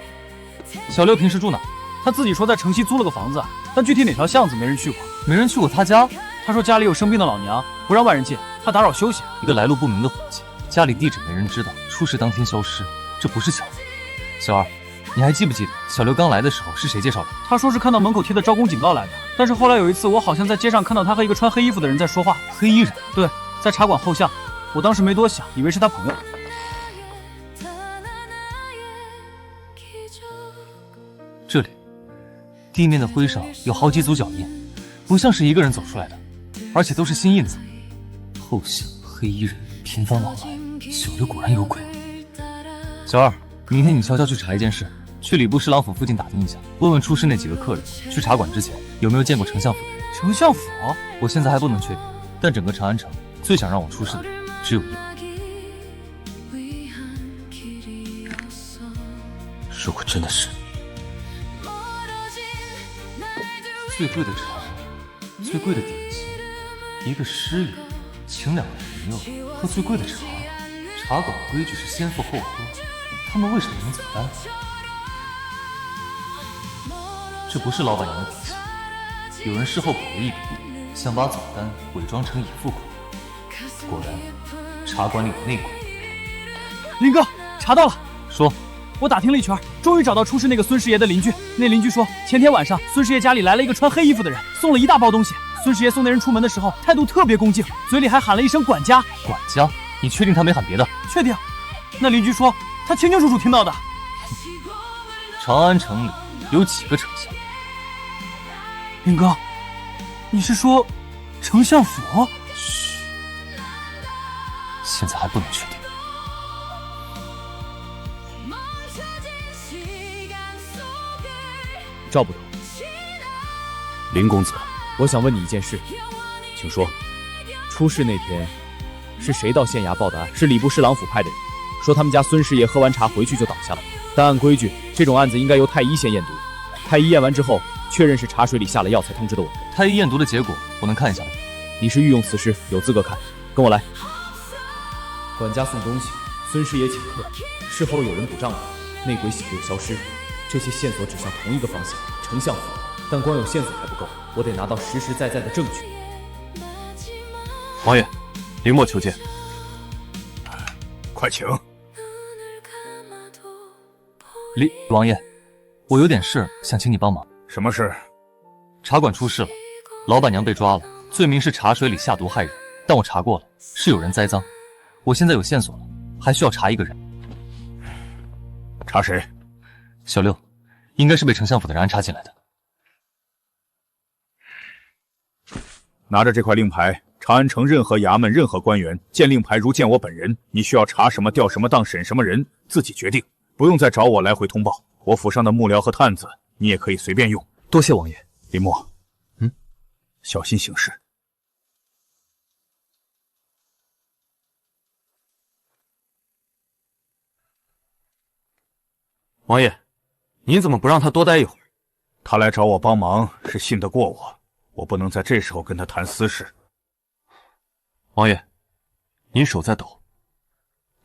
小六平时住哪？
他自己说在城西租了个房子，但具体哪条巷子没人去过。
没人去过他家？
他说家里有生病的老娘，不让外人进，怕打扰休息。
一个来路不明的伙计，家里地址没人知道，出事当天消失，这不是巧合。小二，你还记不记得小刘刚来的时候是谁介绍的？
他说是看到门口贴的招工警告来的，但是后来有一次我好像在街上看到他和一个穿黑衣服的人在说话。
黑衣人？
对，在茶馆后巷。我当时没多想，以为是他朋友。
这里地面的灰上有好几组脚印，不像是一个人走出来的，而且都是新印子。后巷黑衣人频繁往来，小刘果然有鬼。小二，明天你悄悄去查一件事，去礼部侍郎府附近打听一下，问问出事那几个客人去茶馆之前有没有见过丞相府的人。
丞相府？
我现在还不能确定，但整个长安城最想让我出事的人只有一个。如果真的是最贵的茶，最贵的点心，一个诗友请2个朋友喝最贵的茶。茶馆规矩是先付后喝，他们为什么能走单？这不是老板娘的脾气。有人事后补了一笔，想把走单伪装成已付款。果然，茶馆里有内鬼。
林哥，查到了。
说。
我打听了一圈，终于找到出事那个孙师爷的邻居。那邻居说，前天晚上孙师爷家里来了一个穿黑衣服的人，送了一大包东西。孙师爷送那人出门的时候，态度特别恭敬，嘴里还喊了一声管家。
管家？你确定他没喊别的？
确定。那邻居说，他清清楚楚听到的。
长安城里有几个丞相？
林哥，你是说丞相府？
嘘，现在还不能确定。
赵捕头，
林公子，
我想问你一件事，请说。出事那天是谁到县衙报的案？是礼部侍郎府派的人，说他们家孙师爷喝完茶回去就倒下了。但按规矩，这种案子应该由太医先验毒。太医验完之后，确认是茶水里下了药才通知的我。
太医验毒的结果我能看一下吗？
你是御用词师，有资格看。跟我来。管家送东西，孙师爷请客，事后有人补账本，内鬼小六消失。这些线索指向同一个方向，丞相府。但光有线索还不够，我得拿到实实在在的证据。
王爷，林默求见。
快请。
王爷，我有点事想请你帮忙。
什么事？
茶馆出事了，老板娘被抓了，罪名是茶水里下毒害人。但我查过了，是有人栽赃。我现在有线索了，还需要查一个人。
查谁？
小六，应该是被丞相府的人安插进来的。
拿着这块令牌，长安城任何衙门、任何官员见令牌如见我本人，你需要查什么、调什么当、审什么人，自己决定，不用再找我来回通报。我府上的幕僚和探子，你也可以随便用。
多谢王爷。
林默，小心行事。
王爷，您怎么不让他多待一会儿？
他来找我帮忙是信得过我，我不能在这时候跟他谈私事。
王爷，您手在抖。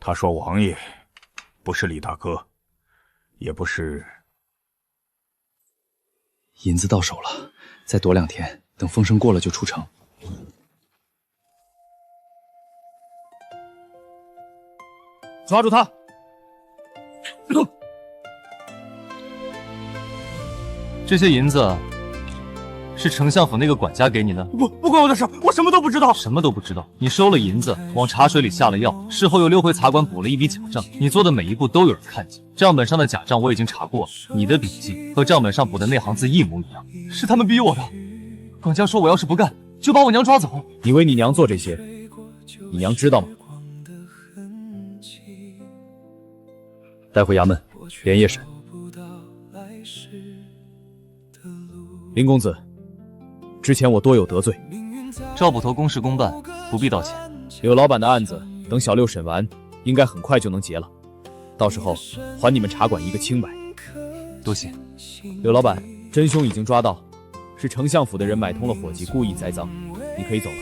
他说王爷，不是李大哥，也不是。
银子到手了，再躲2天，等风声过了就出城。
抓住他！
这些银子是丞相府那个管家给你的？
不关我的事，我什么都不知道。
什么都不知道？你收了银子，往茶水里下了药，事后又溜回茶馆补了一笔假账，你做的每一步都有人看见。账本上的假账我已经查过了，你的笔记和账本上补的那行字一模一样，是他们逼我的。管家说我要是不干，就把我娘抓走。
你为你娘做这些，你娘知道吗？带回衙门，连夜审。林公子，之前我多有得罪，
赵捕头公事公办，不必道歉。
柳老板的案子，等小六审完，应该很快就能结了，到时候还你们茶馆一个清白。
多谢。
柳老板，真凶已经抓到，是丞相府的人买通了伙计，故意栽赃，你可以走了。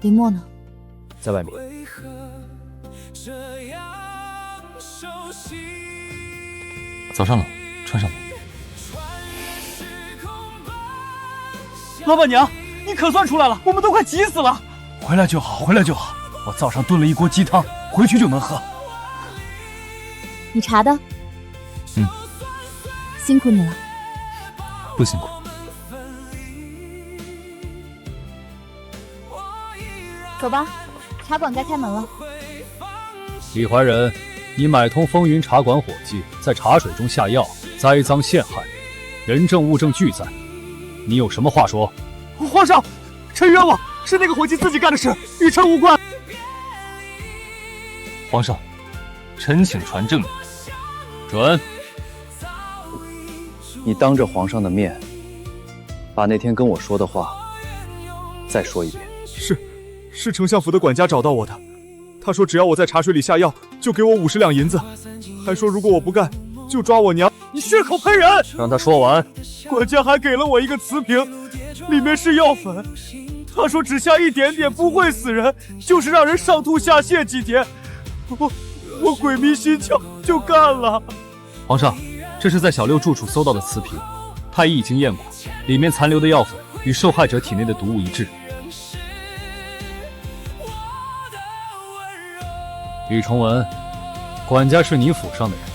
林墨呢？
在外面。
早上了，穿上吧。
老板娘，你可算出来了，我们都快急死了。
回来就好，回来就好。我早上炖了一锅鸡汤，回去就能喝。
你查的？辛苦你了。
不辛苦。
走吧，茶馆该开门了。
李怀仁，你买通风云茶馆伙计，在茶水中下药，栽赃陷害，人证物证俱在，你有什么话说？
皇上，臣冤枉，是那个伙计自己干的事，与臣无关。
皇上，臣请传正言。
准。
你当着皇上的面，把那天跟我说的话再说一遍。
是丞相府的管家找到我的，他说只要我在茶水里下药，就给我50两银子，还说如果我不干，就抓我娘。
你血口喷人！
让他说完。
管家还给了我一个瓷瓶，里面是药粉，他说只下一点点不会死人，就是让人上吐下泻几天。我鬼迷心窍就干了。
皇上，这是在小六住处搜到的瓷瓶，太医已经验过，里面残留的药粉与受害者体内的毒物一致。李崇文，管家是你府上的人，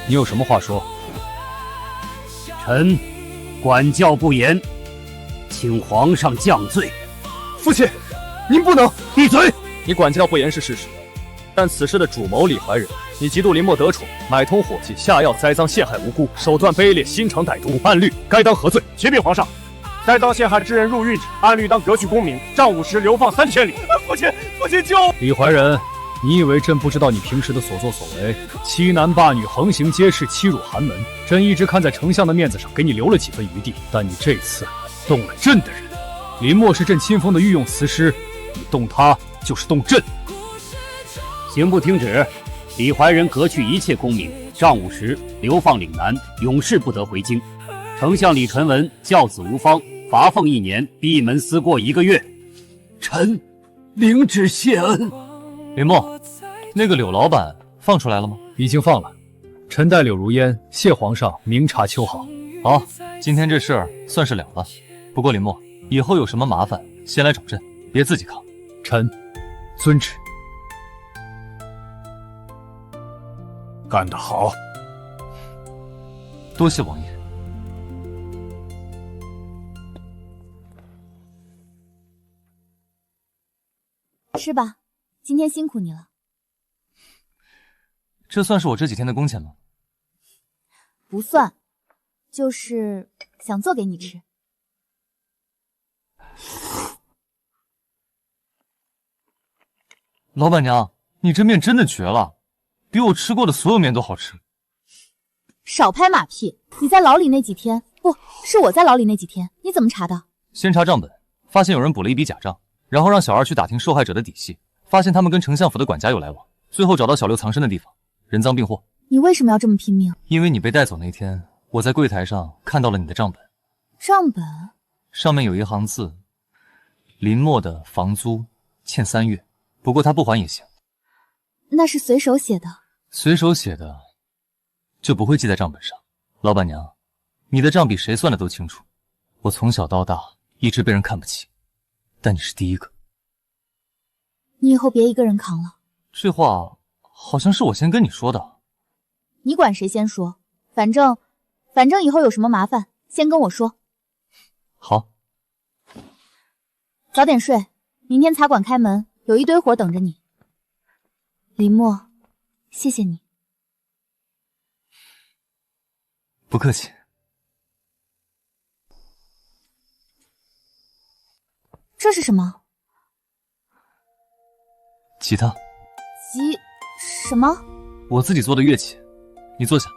你有什么话说？
臣管教不严，请皇上降罪。
父亲，您不能闭嘴！你管教不严是事实，但此事的主谋李怀仁，你嫉妒林墨得宠，买通伙计下药栽赃陷害无辜，手段卑劣，心肠歹毒，按律该当何罪？
启禀皇上，栽赃陷害之人入狱者，按律当革去功名，杖5时，流放3000里。
父亲救！
李怀仁，你以为朕不知道你平时的所作所为？欺男霸女，横行街市，欺辱寒门。朕一直看在丞相的面子上，给你留了几分余地。但你这次动了朕的人。林墨是朕亲封的御用词师，你动他就是动朕。
刑部听旨，李怀仁革去一切功名，杖5时，流放岭南，永世不得回京。丞相李纯文教子无方，罚俸1年，闭门思过1个月。臣领旨谢恩。
林墨，那个柳老板放出来了吗？
已经放了。臣待柳如烟，谢皇上明察秋毫。
好，今天这事儿算是了了。不过林墨，以后有什么麻烦，先来找朕，别自己扛。
臣遵旨。
干得好，
多谢王爷。
吃吧，今天辛苦你了。
这算是我这几天的工钱吗？
不算，就是想做给你吃。
老板娘，你这面真的绝了，比我吃过的所有面都好吃。
少拍马屁！你在牢里那几天，不是我在牢里那几天，你怎么查的？
先查账本，发现有人补了一笔假账，然后让小二去打听受害者的底细，发现他们跟丞相府的管家有来往，最后找到小六藏身的地方，人赃并获。
你为什么要这么拼命？
因为你被带走那天，我在柜台上看到了你的账本。
账本
上面有一行字：林墨的房租欠3月，不过他不还也行。
那是随手写的。
随手写的就不会记在账本上。老板娘，你的账比谁算的都清楚。我从小到大一直被人看不起，但你是第一个。
你以后别一个人扛了。
这话好像是我先跟你说的。
你管谁先说，反正以后有什么麻烦先跟我说。
好，
早点睡，明天茶馆开门，有一堆活等着你。林墨，谢谢你。
不客气。
这是什么？
吉他。
吉什么？
我自己做的乐器。你坐下，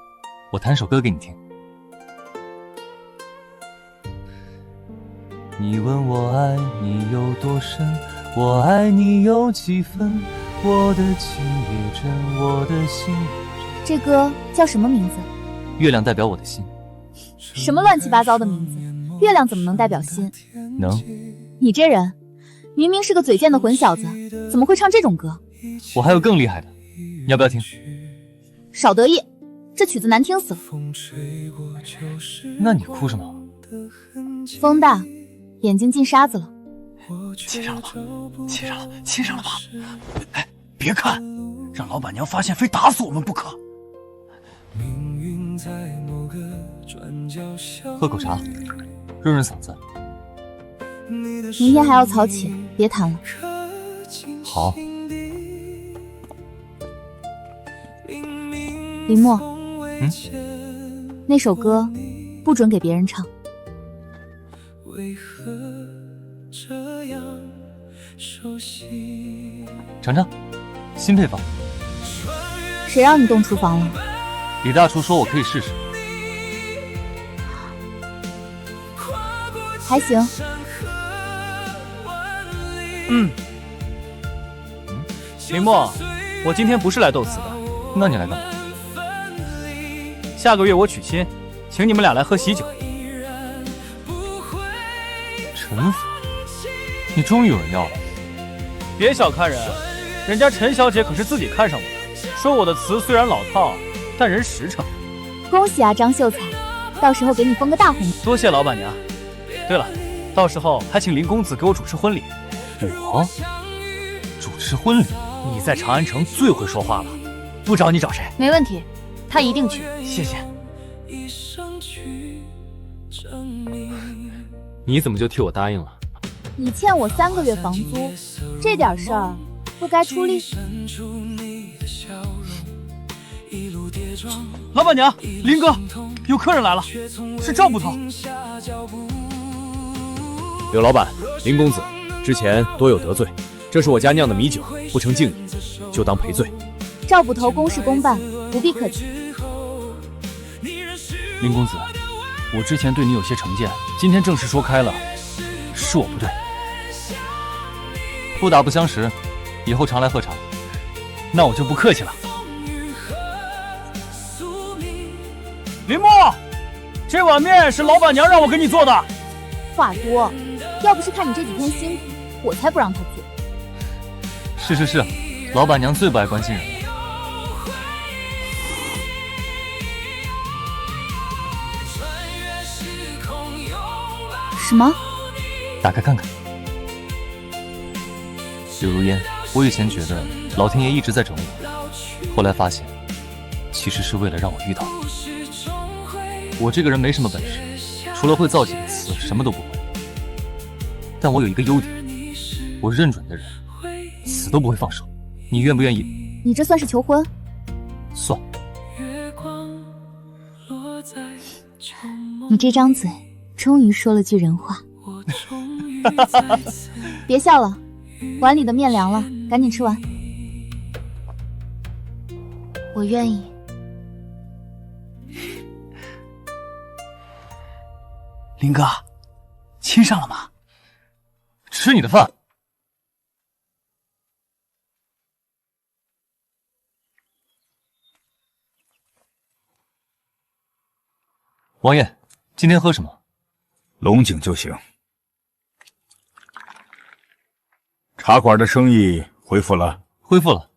我弹首歌给你听。你问我爱你有多深，我爱你有几分，我的情也真，我的心也真。
这歌叫什么名字？
月亮代表我的心。
什么乱七八糟的名字？月亮怎么能代表心？
能。
你这人明明是个嘴贱的混小子，怎么会唱这种歌？
我还有更厉害的，你要不要听？
少得意，这曲子难听死了。
那你哭什么？
风大，眼睛进沙子了。
切上了吧，切上了，切上了吧！哎，别看，让老板娘发现，非打死我们不可。
喝口茶，润润嗓子。
明天还要早起，别弹了。
好。
林墨，
那
首歌不准给别人唱。
尝尝，新配方。
谁让你动厨房了？
李大厨说我可以试试。
还行。
林墨，我今天不是来斗词的。
那你来干嘛？
下个月我娶亲，请你们俩来喝喜酒。
陈府，你终于有人要了。
别小看人，人家陈小姐可是自己看上我的，说我的词虽然老套，但人实诚。
恭喜啊，张秀才，到时候给你封个大红包。
多谢老板娘。对了，到时候还请林公子给我主持婚礼。
我主持婚礼？
你在长安城最会说话了，不找你找谁？
没问题，他一定去。
谢谢。你怎么就替我答应了？
你欠我3个月房租，这点事儿不该出力？
老板娘，林哥，有客人来了，是赵捕头。
刘老板，林公子之前多有得罪，这是我家酿的米酒，不成敬意，就当赔罪。
赵捕头公事公办，不必客气。
林公子，我之前对你有些成见，今天正式说开了，是我不对。
不打不相识，以后常来喝茶。
那我就不客气了。
林墨，这碗面是老板娘让我给你做的。
话多，要不是看你这几天辛苦，我才不让他做。
是，老板娘最不爱关心人了。
什么？
打开看看。柳如烟，我以前觉得老天爷一直在整我，后来发现，其实是为了让我遇到你。我这个人没什么本事，除了会造几个词，什么都不会。但我有一个优点，我认准的人，死都不会放手。你愿不愿意？
你这算是求婚？
算。
你这张嘴终于说了句人话。别笑了，碗里的面凉了，赶紧吃完。我愿意。
林哥，亲上了吗？
吃你的饭。王爷，今天喝什么？
龙井就行。茶馆的生意恢复了？
恢复了，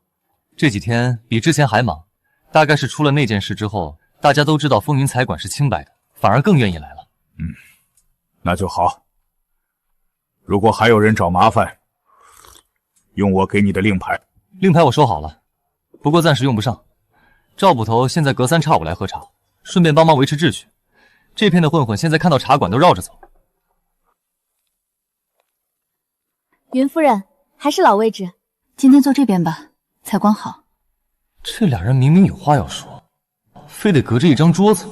这几天比之前还忙，大概是出了那件事之后，大家都知道风云财馆是清白的，反而更愿意来了。
那就好。如果还有人找麻烦，用我给你的令牌。
令牌我收好了，不过暂时用不上。赵捕头现在隔三差五来喝茶，顺便帮忙维持秩序。这片的混混现在看到茶馆都绕着走。
云夫人，还是老位置。
今天坐这边吧，采光好。
这俩人明明有话要说，非得隔着一张桌子。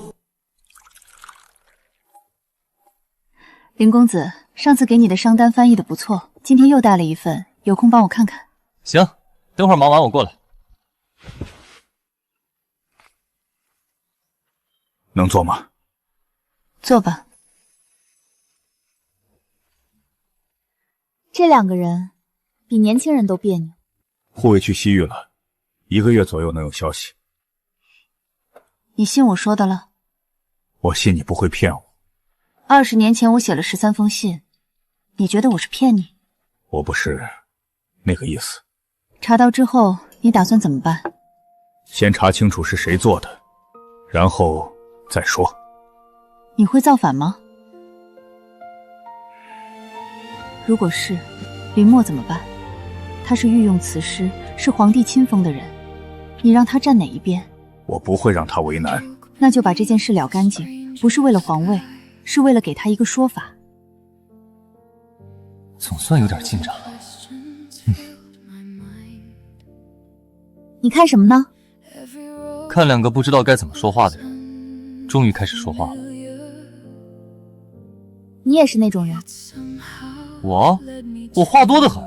林公子，上次给你的商单翻译的不错，今天又带了一份，有空帮我看看。
行，等会儿忙完我过来。
能做吗？
坐吧。
这两个人比年轻人都别扭。
护卫去西域了，1个月左右能有消息。
你信我说的了？
我信你不会骗我。
20年前我写了13封信，你觉得我是骗你？
我不是那个意思。
查到之后，你打算怎么办？
先查清楚是谁做的，然后再说。
你会造反吗？如果是，林默怎么办？他是御用词师，是皇帝亲封的人，你让他站哪一边？
我不会让他为难。
那就把这件事了干净，不是为了皇位，是为了给他一个说法。
总算有点进展了。
你看什么呢？
看两个不知道该怎么说话的人，终于开始说话了。
你也是那种人。
我话多得很。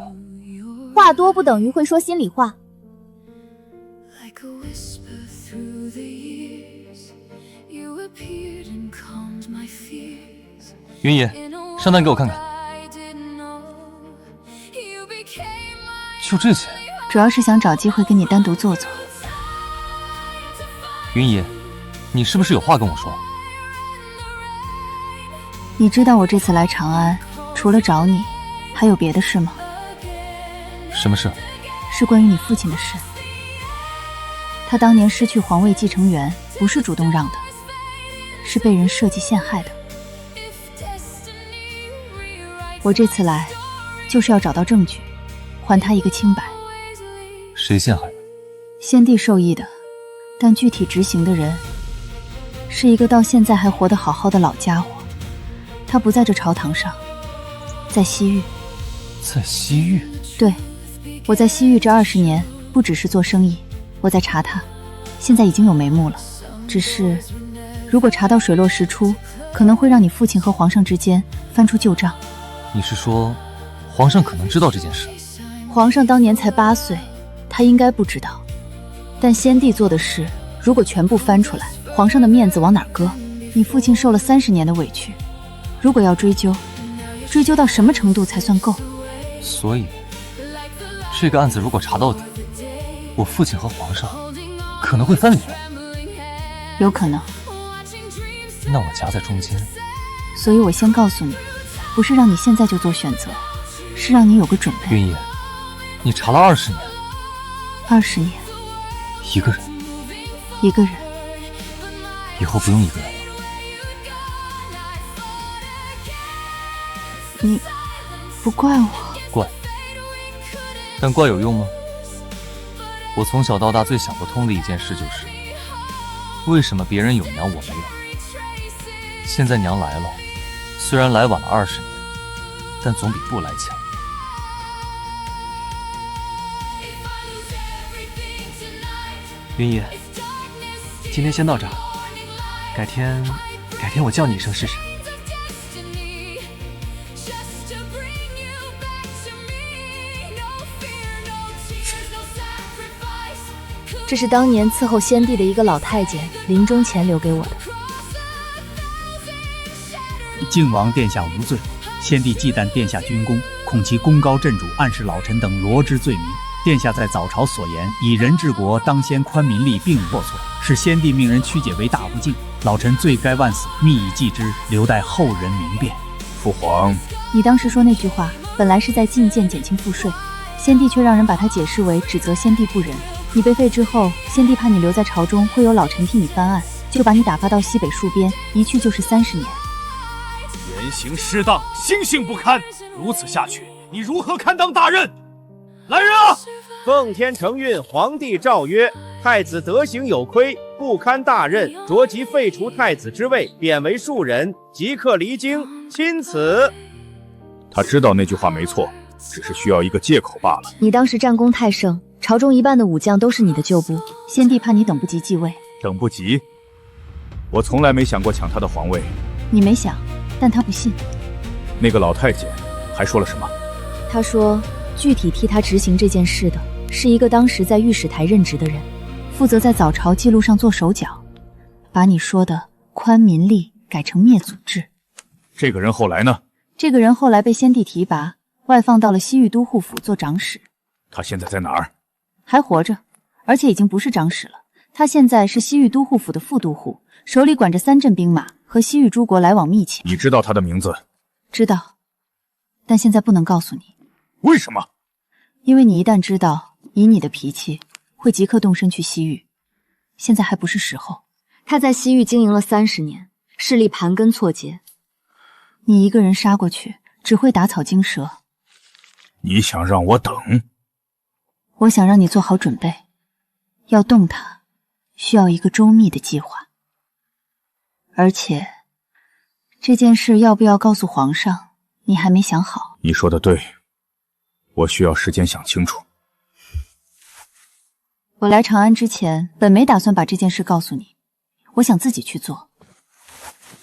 话多不等于会说心里话。
云野，上单给我看看。就这些？
主要是想找机会跟你单独坐坐。
云野，你是不是有话跟我说？
你知道我这次来长安，除了找你，还有别的事吗？
什么事？
是关于你父亲的事。他当年失去皇位继承人，不是主动让的，是被人设计陷害的。我这次来，就是要找到证据，还他一个清白。
谁陷害的？
先帝授意的，但具体执行的人，是一个到现在还活得好好的老家伙。他不在这朝堂上，在西域。
在西域？
对，我在西域这20年，不只是做生意，我在查他，现在已经有眉目了。只是，如果查到水落石出，可能会让你父亲和皇上之间翻出旧账。
你是说，皇上可能知道这件事？
皇上当年才8岁，他应该不知道。但先帝做的事，如果全部翻出来，皇上的面子往哪儿搁？你父亲受了30年的委屈，如果要追究，追究到什么程度才算够？
所以，这个案子如果查到底，我父亲和皇上可能会翻脸。
有可能。
那我夹在中间。
所以我先告诉你，不是让你现在就做选择，是让你有个准备。
云野，你查了20年。
20年。
一个人。
一个人。
以后不用一个人了。
你不怪我？
怪。但怪有用吗？我从小到大最想不通的一件事就是，为什么别人有娘我没有？现在娘来了，虽然来晚了20年，但总比不来强。
云野，今天先到这儿，改天我叫你一声试试。
这是当年伺候先帝的一个老太监临终前留给我的。
靖王殿下无罪，先帝忌惮殿下军功，恐其功高震主，暗示老臣等罗织罪名。殿下在早朝所言以人治国，当先宽民力，并无过错，是先帝命人曲解为大不敬。老臣罪该万死，密以记之，留待后人明辨。
父皇，
你当时说那句话，本来是在进谏减轻赋税，先帝却让人把它解释为指责先帝不仁。你被废之后，先帝怕你留在朝中会有老臣替你翻案，就把你打发到西北戍边，一去就是30年。
言行失当，心性不堪，如此下去，你如何堪当大任？来人啊！
奉天承运，皇帝诏曰：太子德行有亏，不堪大任，着即废除太子之位，贬为庶人，即刻离京，钦此。
他知道那句话没错，只是需要一个借口罢了。
你当时战功太盛，朝中一半的武将都是你的旧部，
先帝怕你等不及继位。
等不及？我从来没想过抢他的皇位。
你没想，但他不信。
那个老太监还说了什么？
他说，具体替他执行这件事的是一个当时在御史台任职的人，负责在早朝记录上做手脚，把你说的宽民吏改成灭祖制。
这个人后来呢？
这个人后来被先帝提拔，外放到了西域都护府做长史。
他现在在哪儿？
还活着，而且已经不是长史了。他现在是西域都护府的副都护，手里管着3镇兵马，和西域诸国来往密切。
你知道他的名字？
知道，但现在不能告诉你。
为什么？
因为你一旦知道，以你的脾气，会即刻动身去西域。现在还不是时候。他在西域经营了30年，势力盘根错节。你一个人杀过去，只会打草惊蛇。
你想让我等？
我想让你做好准备，要动他，需要一个周密的计划。而且，这件事要不要告诉皇上，你还没想好。
你说的对，我需要时间想清楚。
我来长安之前，本没打算把这件事告诉你，我想自己去做。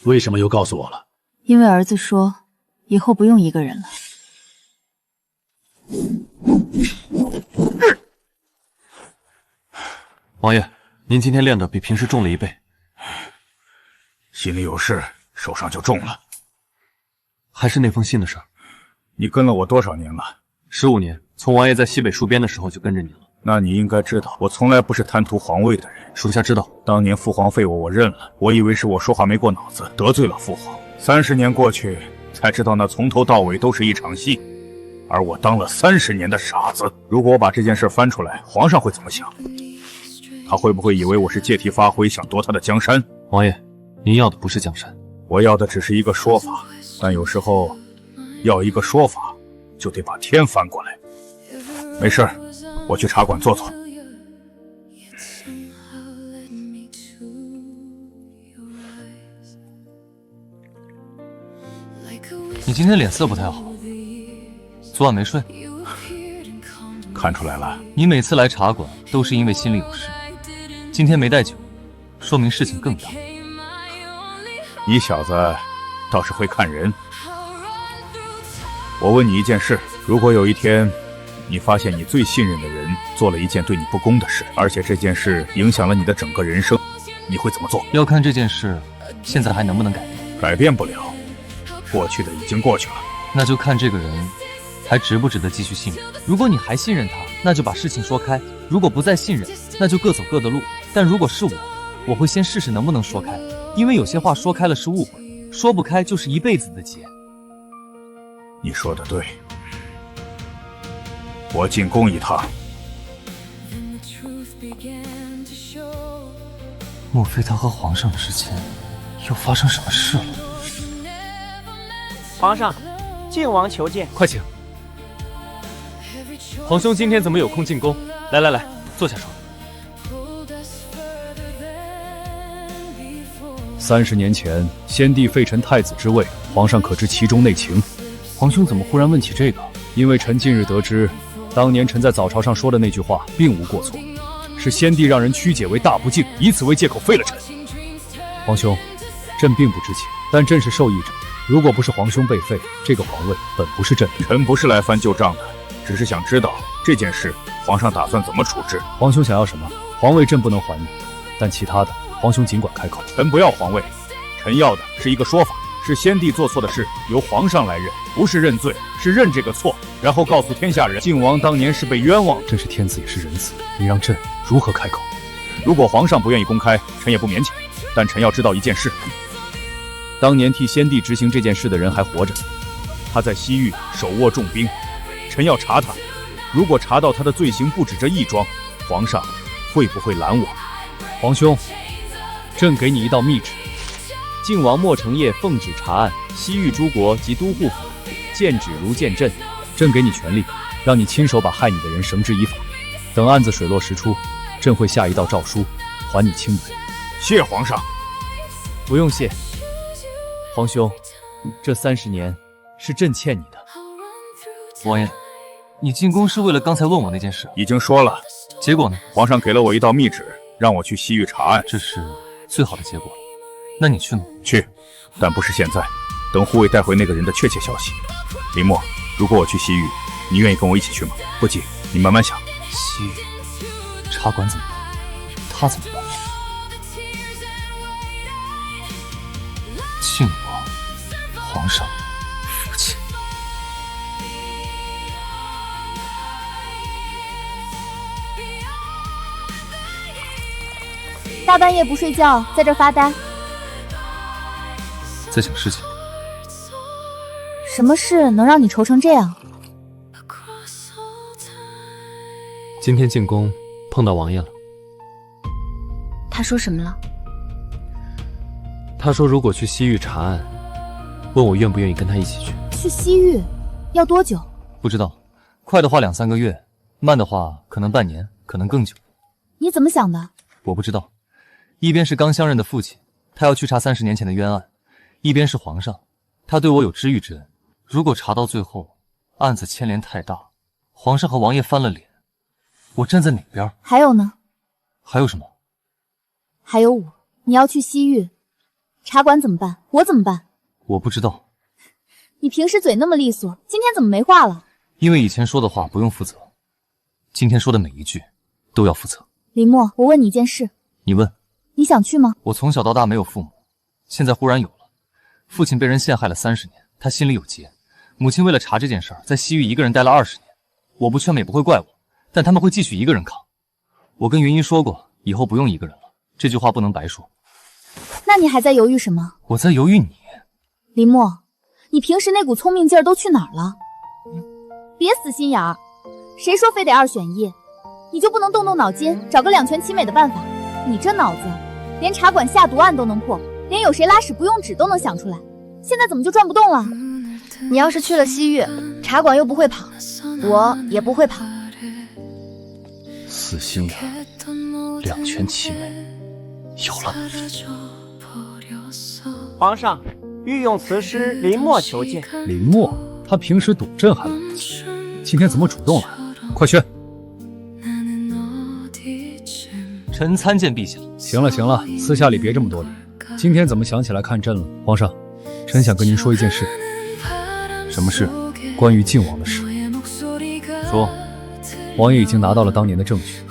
为什么又告诉我了？
因为儿子说，以后不用一个人了。
王爷，您今天练的比平时重了1倍。
心里有事，手上就重了。
还是那封信的事儿。
你跟了我多少年了
？15年，从王爷在西北戍边的时候就跟着你了。
那你应该知道，我从来不是贪图皇位的人。
属下知道，
当年父皇废我认了，我以为是我说话没过脑子，得罪了父皇。30年过去，才知道那从头到尾都是一场戏，而我当了30年的傻子。如果我把这件事翻出来，皇上会怎么想？他会不会以为我是借题发挥，想夺他的江山？
王爷，您要的不是江山，
我要的只是一个说法。但有时候，要一个说法，就得把天翻过来。没事，我去茶馆坐坐。
你今天脸色不太好，昨晚没睡？
看出来了。
你每次来茶馆都是因为心里有事，今天没带酒，说明事情更大。
你小子倒是会看人。我问你一件事，如果有一天你发现你最信任的人做了一件对你不公的事，而且这件事影响了你的整个人生，你会怎么做？
要看这件事现在还能不能改变。
改变不了，过去的已经过去了。
那就看这个人还值不值得继续信任。如果你还信任他，那就把事情说开；如果不再信任，那就各走各的路。但如果是我会先试试能不能说开，因为有些话说开了是误会，说不开就是一辈子的结。
你说的对，我进宫一趟。
莫非他和皇上之间又发生什么事了？
皇上，靖王求见。
快请。皇兄今天怎么有空进宫？来，坐下说。
30年前，先帝废臣太子之位，皇上可知其中内情？
皇兄怎么忽然问起这个？
因为臣近日得知，当年臣在早朝上说的那句话并无过错，是先帝让人曲解为大不敬，以此为借口废了臣。皇兄，朕并不知情，但朕是受益者。如果不是皇兄被废，这个皇位本不是朕的。
臣不是来翻旧账的，只是想知道这件事皇上打算怎么处置。
皇兄想要什么？皇位朕不能还你，但其他的皇兄尽管开口。
臣不要皇位，臣要的是一个说法，是先帝做错的事由皇上来认，不是认罪，是认这个错，然后告诉天下人靖王当年是被冤枉。
朕是天子也是人子，你让朕如何开口？
如果皇上不愿意公开，臣也不勉强，但臣要知道一件事。
当年替先帝执行这件事的人还活着，他在西域手握重兵，臣要查他。如果查到他的罪行不止这一桩，皇上会不会拦我？
皇兄，朕给你一道密旨：靖王莫成业奉旨查案，西域诸国及都护府见旨如见朕。
朕给你权力，让你亲手把害你的人绳之以法。等案子水落石出，朕会下一道诏书，还你清白。
谢皇上。
不用谢。皇兄，这30年是朕欠你的。
王爷，你进宫是为了刚才问我那件事？
已经说了。
结果呢？
皇上给了我一道密旨，让我去西域查案。
这是最好的结果。那你去吗？
去，但不是现在。等护卫带回那个人的确切消息。林墨，如果我去西域，你愿意跟我一起去吗？不急，你慢慢想。
西域茶馆怎么办？他怎么办？靖王、皇上、父亲。
大半夜不睡觉，在这儿发呆，
在想事情。
什么事能让你愁成这样？
今天进宫碰到王爷了，
他说什么了？
他说如果去西域查案，问我愿不愿意跟他一起去。
去西域要多久？
不知道，快的话2、3个月，慢的话可能半年，可能更久。
你怎么想的？
我不知道。一边是刚相认的父亲，他要去查30年前的冤案；一边是皇上，他对我有知遇之恩。如果查到最后，案子牵连太大，皇上和王爷翻了脸，我站在哪边？
还有呢？
还有什么？
还有我。你要去西域，茶馆怎么办？我怎么办？
我不知道。
你平时嘴那么利索，今天怎么没话了？
因为以前说的话不用负责，今天说的每一句都要负责。
林墨，我问你一件事。
你问。
你想去吗？
我从小到大没有父母，现在忽然有了。父亲被人陷害了30年，他心里有结。母亲为了查这件事儿，在西域一个人待了20年。我不劝也不会怪我，但他们会继续一个人扛。我跟云姨说过，以后不用一个人了，这句话不能白说。
那你还在犹豫什么？
我在犹豫你。
林墨，你平时那股聪明劲儿都去哪儿了？别死心眼儿，谁说非得2选1？你就不能动动脑筋，找个2全其美的办法？你这脑子，连茶馆下毒案都能破，连有谁拉屎不用纸都能想出来，现在怎么就转不动了？
你要是去了西域，茶馆又不会跑，我也不会跑。
死心眼，2全其美，有了。
皇上，御用词诗林墨求见。
林墨，他平时赌阵还来得及，今天怎么主动来？快去！
臣参见陛下。
行了行了，私下里别这么多礼。今天怎么想起来看朕了？皇上，臣想跟您说一件事。
什么事？
关于靖王的事。
说。
王爷已经拿到了当年的证据，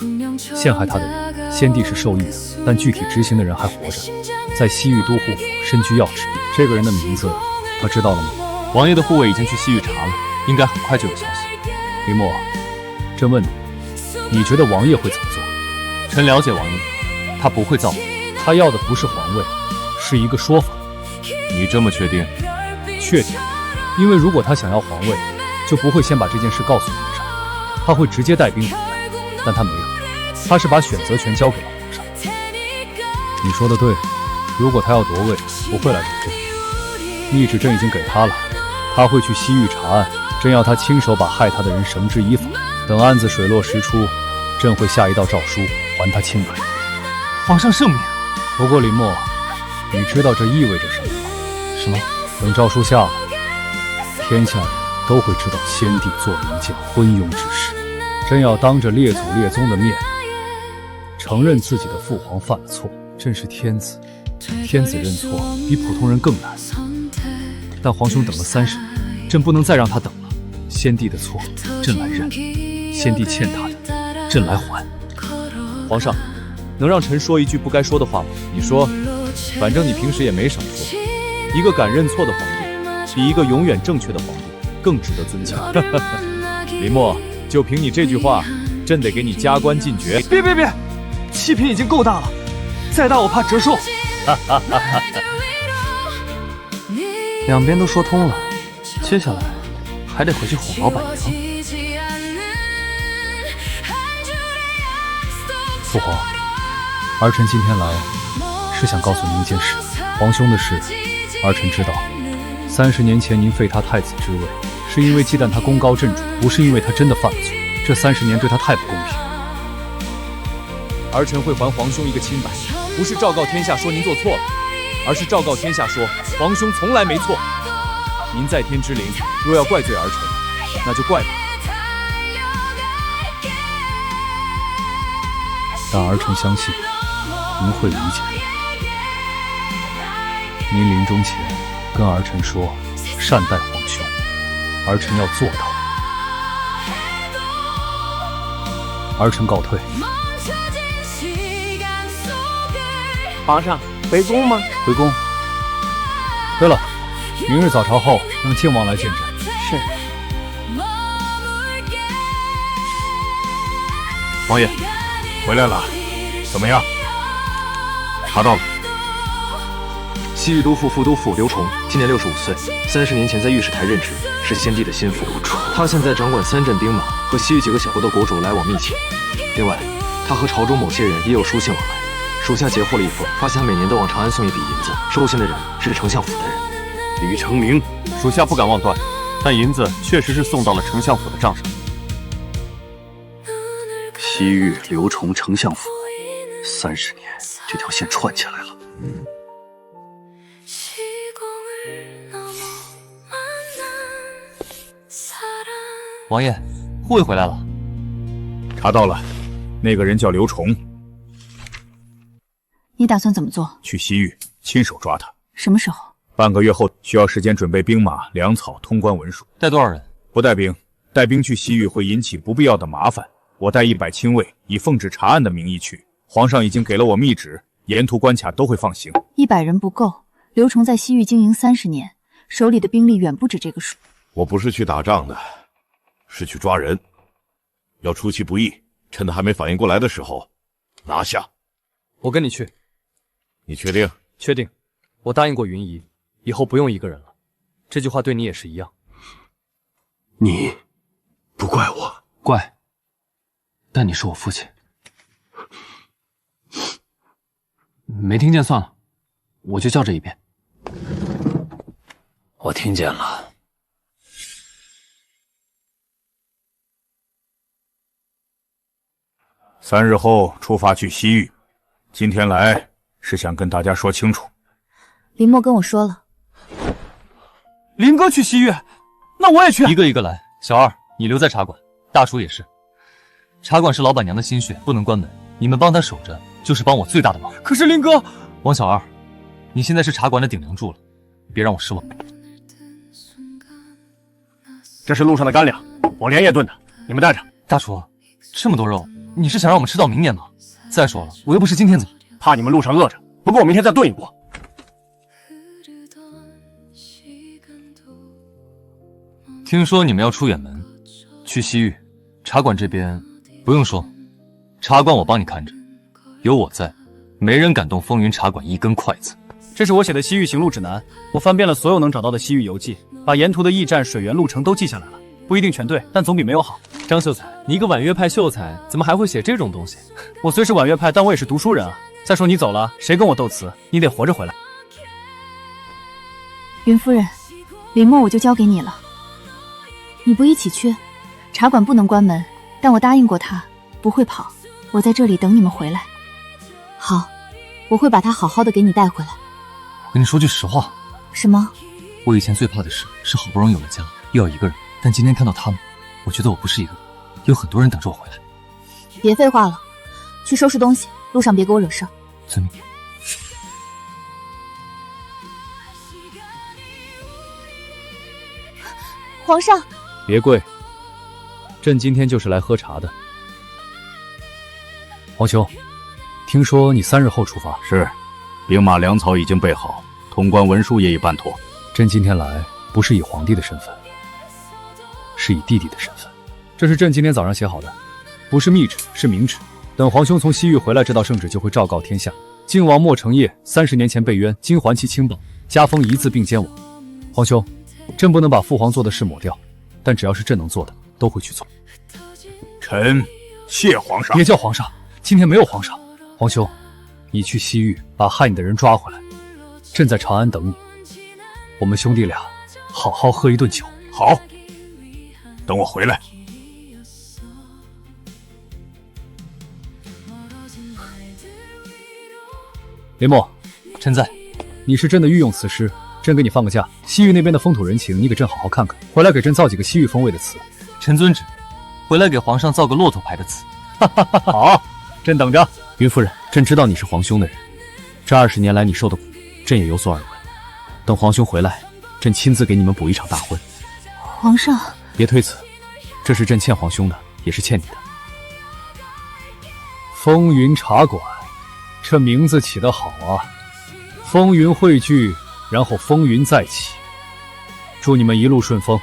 陷害他的人，先帝是受益的，但具体执行的人还活着，在西域都护府身居要职。这个人的名字，他知道了吗？
王爷的护卫已经去西域查了，应该很快就有消息。
林墨，朕问你，你觉得王爷会怎么做？
臣了解王爷，他不会造反，
他要的不是皇位，是一个说法。
你这么确定？
确定，因为如果他想要皇位，就不会先把这件事告诉皇上，他会直接带兵回来。但他没有，他是把选择权交给了皇上。你说的对，如果他要夺位，不会来找朕，懿旨朕已经给他了，他会去西域查案，朕要他亲手把害他的人绳之以法。等案子水落石出，朕会下一道诏书还他清白。
皇上圣明。
不过林墨，你知道这意味着什么吗？
什么？
等诏书下了，天下人都会知道先帝做了一件昏庸之事。朕要当着列祖列宗的面，承认自己的父皇犯了错。朕是天子，天子认错比普通人更难。但皇兄等了30年，朕不能再让他等了。先帝的错，朕来认；先帝欠他的，朕来还。
皇上，能让臣说一句不该说的话吗？你说，反正你平时也没少说。一个敢认错的皇帝，比一个永远正确的皇帝更值得尊敬。林墨，就凭你这句话，朕得给你加官进爵。
别，气瓶已经够大了，再大我怕折寿。
两边都说通了，接下来还得回去哄老板娘。
父皇，儿臣今天来是想告诉您一件事，皇兄的事，儿臣知道。30年前您废他太子之位，是因为忌惮他功高震主，不是因为他真的犯了错。这30年对他太不公平。
儿臣会还皇兄一个清白，不是昭告天下说您做错了，而是昭告天下说皇兄从来没错。您在天之灵，若要怪罪儿臣，那就怪吧。
但儿臣相信您会理解。您临终前
跟儿臣说善待皇兄，儿臣要做到。儿臣告退。
皇上，回宫吗？
回宫。对了，明日早朝后让靖王来见朕。
是。
王爷，回来了，怎么样？查到了。
西域都护副都护刘崇，今年65岁，30年前在御史台任职，是先帝的心腹。他现在掌管3镇兵马，和西域几个小国的国主来往密切。另外，他和朝中某些人也有书信往来。属下截获了一封，发现他每年都往长安送一笔银子，收信的人是丞相府的人。
李成明，属下不敢妄断，但银子确实是送到了丞相府的账上。
西域刘崇丞相府，30年，这条线串起来了。
王爷，护卫回来了。
查到了，那个人叫刘崇。
你打算怎么做？
去西域亲手抓他。
什么时候？
半个月后，需要时间准备兵马、粮草、通关文书。
带多少人？
不带兵，带兵去西域会引起不必要的麻烦。我带100亲卫，以奉旨查案的名义去。皇上已经给了我密旨，沿途关卡都会放行。
100人不够，刘崇在西域经营30年，手里的兵力远不止这个数。
我不是去打仗的，是去抓人。要出其不意，趁他还没反应过来的时候拿下。
我跟你去。
你确定？
确定。我答应过云姨，以后不用一个人了。这句话对你也是一样。
你不怪我？
怪。但你是我父亲。没听见算了，我就叫这一遍。
我听见了。
3日后出发去西域。今天来是想跟大家说清楚。
林墨跟我说了。
林哥去西域，那我也去。一个一个来。小二，你留在茶馆，大叔也是。茶馆是老板娘的心血，不能关门。你们帮他守着，就是帮我最大的忙。
可是林哥，
王小二，你现在是茶馆的顶梁柱了，别让我失望。
这是路上的干粮，我连夜炖的，你们带着。
大厨，这么多肉，你是想让我们吃到明年吗？再说了，我又不是今天走，
怕你们路上饿着。不过我明天再炖一锅。
听说你们要出远门，去西域，茶馆这边不用说，茶馆我帮你看着，有我在，没人敢动风云茶馆一根筷子。
这是我写的西域行路指南，我翻遍了所有能找到的西域游记，把沿途的驿站、水源、路程都记下来了，不一定全对，但总比没有好。
张秀才，你一个婉约派秀才，怎么还会写这种东西？
我虽是婉约派，但我也是读书人啊。再说你走了，谁跟我斗词？你得活着回来。
云夫人，林墨我就交给你了。你不一起去？茶馆不能关门，但我答应过他，不会跑。我在这里等你们回来。
好，我会把他好好的给你带回来。
我跟你说句实话。
什么？
我以前最怕的事是好不容易有了家，又要一个人。但今天看到他们，我觉得我不是一个人，有很多人等着我回来。
别废话了，去收拾东西，路上别给我惹事。
遵命。
皇上，
别跪，朕今天就是来喝茶的。皇兄，听说你3日后出发？
是，兵马粮草已经备好，通关文书也已办妥。
朕今天来不是以皇帝的身份，是以弟弟的身份。这是朕今天早上写好的，不是密旨，是明旨。等皇兄从西域回来，这道圣旨就会昭告天下。靖王莫成业30年前被冤，今还其清报，加封一字并监王。皇兄，朕不能把父皇做的事抹掉，但只要是朕能做的，都会去做。
臣谢皇上。
别叫皇上，今天没有皇上。皇兄，你去西域把害你的人抓回来，朕在长安等你。我们兄弟俩好好喝一顿酒。
好，等我回来。
林墨，臣在。你是朕的御用词师，朕给你放个假。西域那边的风土人情，你给朕好好看看，回来给朕造几个西域风味的词。臣遵旨，回来给皇上造个骆驼牌的词。
好，朕等着。
云夫人，朕知道你是皇兄的人，这20年来你受的苦，朕也有所耳闻。
等皇兄回来，朕亲自给你们补一场大婚。
皇上，
别推辞，这是朕欠皇兄的，也是欠你的。风云茶馆，这名字起得好啊！风云汇聚，然后风云再起。祝你们一路顺风。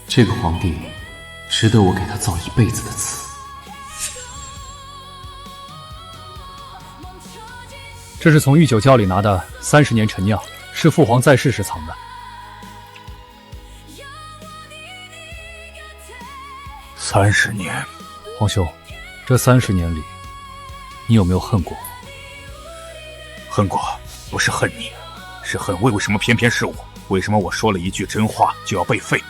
这个皇帝值得我给他造一辈子的词。
这是从御酒窖里拿的30年陈酿，是父皇在世时藏的。
30年，
皇兄，这30年里，你有没有恨过我？
恨过，不是恨你，是恨为什么偏偏是我？为什么我说了一句真话就要被废？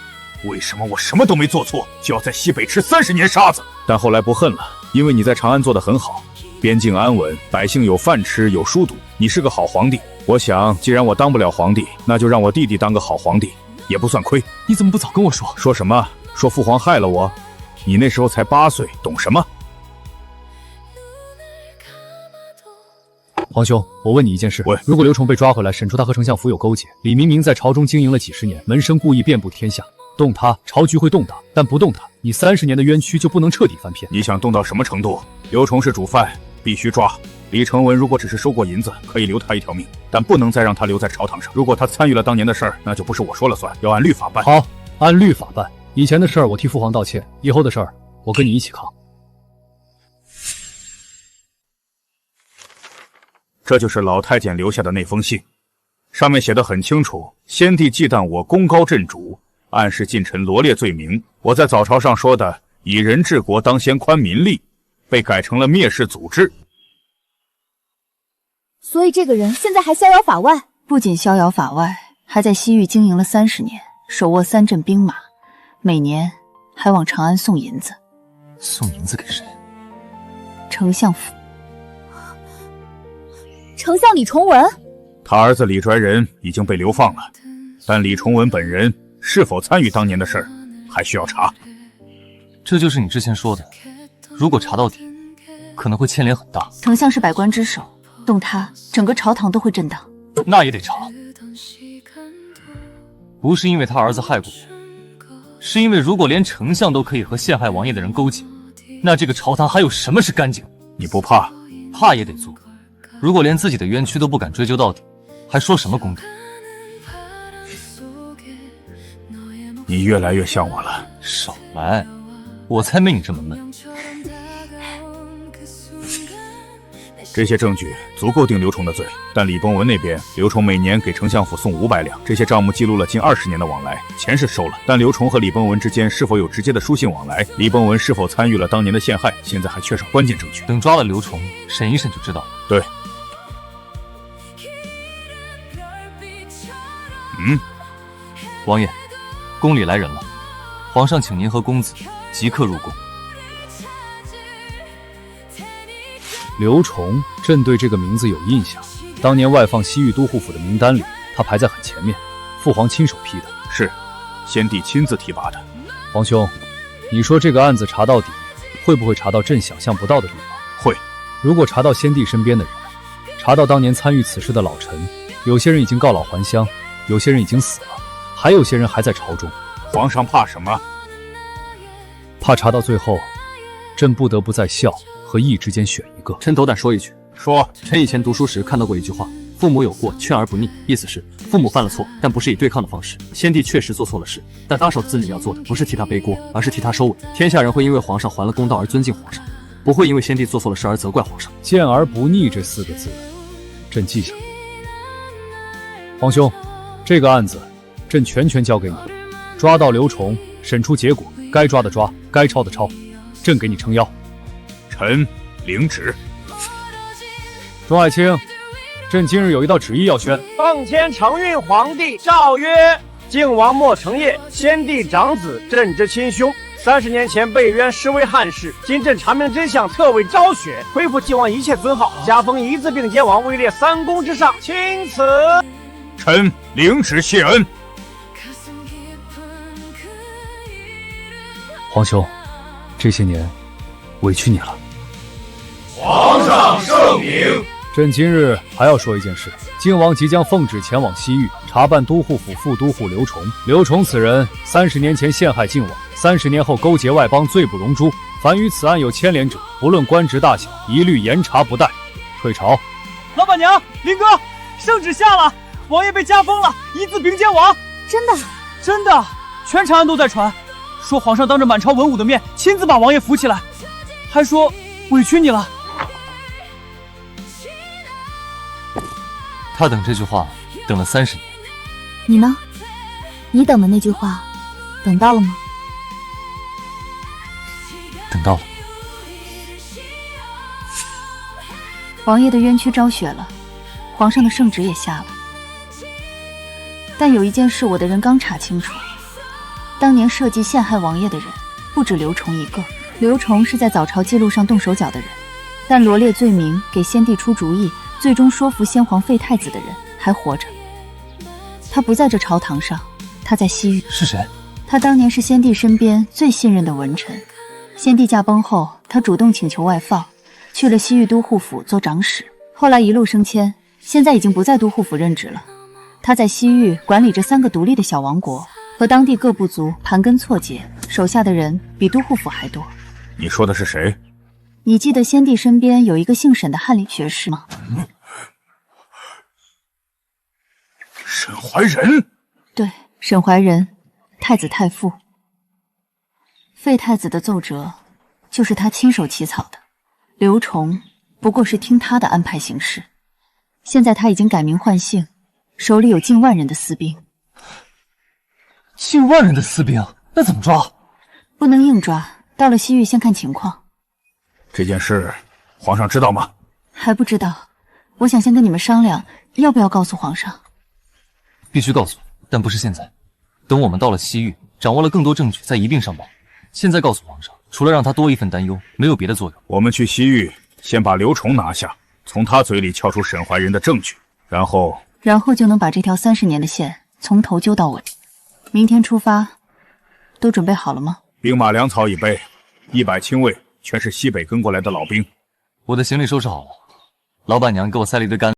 为什么我什么都没做错，就要在西北吃30年沙子？但后来不恨了，因为你在长安做得很好，边境安稳，百姓有饭吃，有书读，你是个好皇帝。我想，既然我当不了皇帝，那就让我弟弟当个好皇帝，也不算亏。
你怎么不早跟我说？
说什么？说父皇害了我？你那时候才8岁，懂什么？
皇兄，我问你一件事：如果刘崇被抓回来，审出他和丞相府有勾结，李明明在朝中经营了几十年，门生故意遍布天下，动他，朝局会动荡；但不动他，你30年的冤屈就不能彻底翻篇。
你想动到什么程度？刘崇是主犯，必须抓。李承文如果只是收过银子，可以留他一条命，但不能再让他留在朝堂上。如果他参与了当年的事儿，那就不是我说了算，要按律法办。
好，按律法办。以前的事儿我替父皇道歉，以后的事儿我跟你一起扛。
这就是老太监留下的那封信，上面写得很清楚，先帝忌惮我功高震主，暗示近臣罗列罪名。我在早朝上说的以人治国当先宽民力，被改成了蔑视祖制。
所以这个人现在还逍遥法外？
不仅逍遥法外，还在西域经营了30年，手握3镇兵马，每年还往长安送银子。
送银子给谁？
丞相府。
丞相李崇文，
他儿子李拽人已经被流放了，但李崇文本人是否参与当年的事儿，还需要查。
这就是你之前说的，如果查到底，可能会牵连很大。
丞相是百官之首，动他，整个朝堂都会震荡。
那也得查，不是因为他儿子害过我，是因为如果连丞相都可以和陷害王爷的人勾结，那这个朝堂还有什么是干净？
你不怕？
怕也得做。如果连自己的冤屈都不敢追究到底，还说什么公正？
你越来越像我了。
少来，我才没你这么闷。
这些证据足够定刘崇的罪，但李崩文那边，刘崇每年给丞相府送500两，这些账目记录了近20年的往来，钱是收了，但刘崇和李崩文之间是否有直接的书信往来，李崩文是否参与了当年的陷害，现在还缺少关键证据。
等抓了刘崇，审一审就知道。
对。
王爷，宫里来人了，皇上请您和公子即刻入宫。
刘崇，朕对这个名字有印象。当年外放西域都护府的名单里，他排在很前面，父皇亲手批的。
是，先帝亲自提拔的。
皇兄，你说这个案子查到底，会不会查到朕想象不到的地方？
会。
如果查到先帝身边的人，查到当年参与此事的老臣，有些人已经告老还乡，有些人已经死了，还有些人还在朝中。
皇上怕什么？
怕查到最后，朕不得不在孝和义之间选一个。臣斗胆说一句，
说，
臣以前读书时看到过一句话：父母有过，劝而不逆。意思是，父母犯了错，但不是以对抗的方式。先帝确实做错了事，但当守子女要做的不是替他背锅，而是替他收尾。天下人会因为皇上还了公道而尊敬皇上，不会因为先帝做错了事而责怪皇上。谏而不逆这4个字，朕记下了。皇兄，这个案子，朕全权交给你，抓到刘崇，审出结果，该抓的抓，该抄的抄，朕给你撑腰。
臣领旨。
钟爱卿，朕今日有一道旨意要宣。
奉迁承运皇帝诏曰：靖王莫成业，先帝长子，朕之亲兄。30年前被冤，实为汉室。今朕查明真相，特为昭雪，恢复靖王一切尊号，加封一字并肩王，位列3公之上。钦此。
臣领旨谢恩。
皇兄，这些年委屈你了。
皇上圣明。
朕今日还要说一件事，靖王即将奉旨前往西域查办都护府副都护刘崇。刘崇此人30年前陷害靖王，30年后勾结外邦，罪不容诛。凡与此案有牵连者，不论官职大小，一律严查不贷。退朝。
老板娘，林哥，圣旨下了，王爷被加封了，一字并肩王。
真的？
真的，全长安都在传，说皇上当着满朝文武的面亲自把王爷扶起来，还说委屈你了。
他等这句话等了30年，
你呢？你等的那句话，等到了吗？
等到了。
王爷的冤屈昭雪了，皇上的圣旨也下了。但有一件事，我的人刚查清楚，当年设计陷害王爷的人不止刘崇一个。刘崇是在早朝记录上动手脚的人，但罗列罪名给先帝出主意，最终说服先皇废太子的人还活着。他不在这朝堂上，他在西域。
是谁？
他当年是先帝身边最信任的文臣。先帝驾崩后，他主动请求外放，去了西域都护府做长史，后来一路升迁，现在已经不在都护府任职了。他在西域管理着3个独立的小王国，和当地各部族盘根错节，手下的人比都护府还多。
你说的是谁？
你记得先帝身边有一个姓沈的翰林学士吗？
沈怀仁。
对，沈怀仁，太子太傅。废太子的奏折就是他亲手起草的，刘崇不过是听他的安排行事。现在他已经改名换姓，手里有近万人的私兵。
近万人的私兵，那怎么抓？
不能硬抓，到了西域先看情况。
这件事皇上知道吗？
还不知道，我想先跟你们商量，要不要告诉皇上。
必须告诉，但不是现在，等我们到了西域，掌握了更多证据，再一并上报。现在告诉皇上，除了让他多一份担忧，没有别的作用。
我们去西域，先把刘崇拿下，从他嘴里撬出沈怀仁的证据，然后
就能把这条30年的线从头揪到尾。明天出发，都准备好了吗？
兵马粮草已备，100亲卫，全是西北跟过来的老兵。
我的行李收拾好了，老板娘给我塞了一堆干。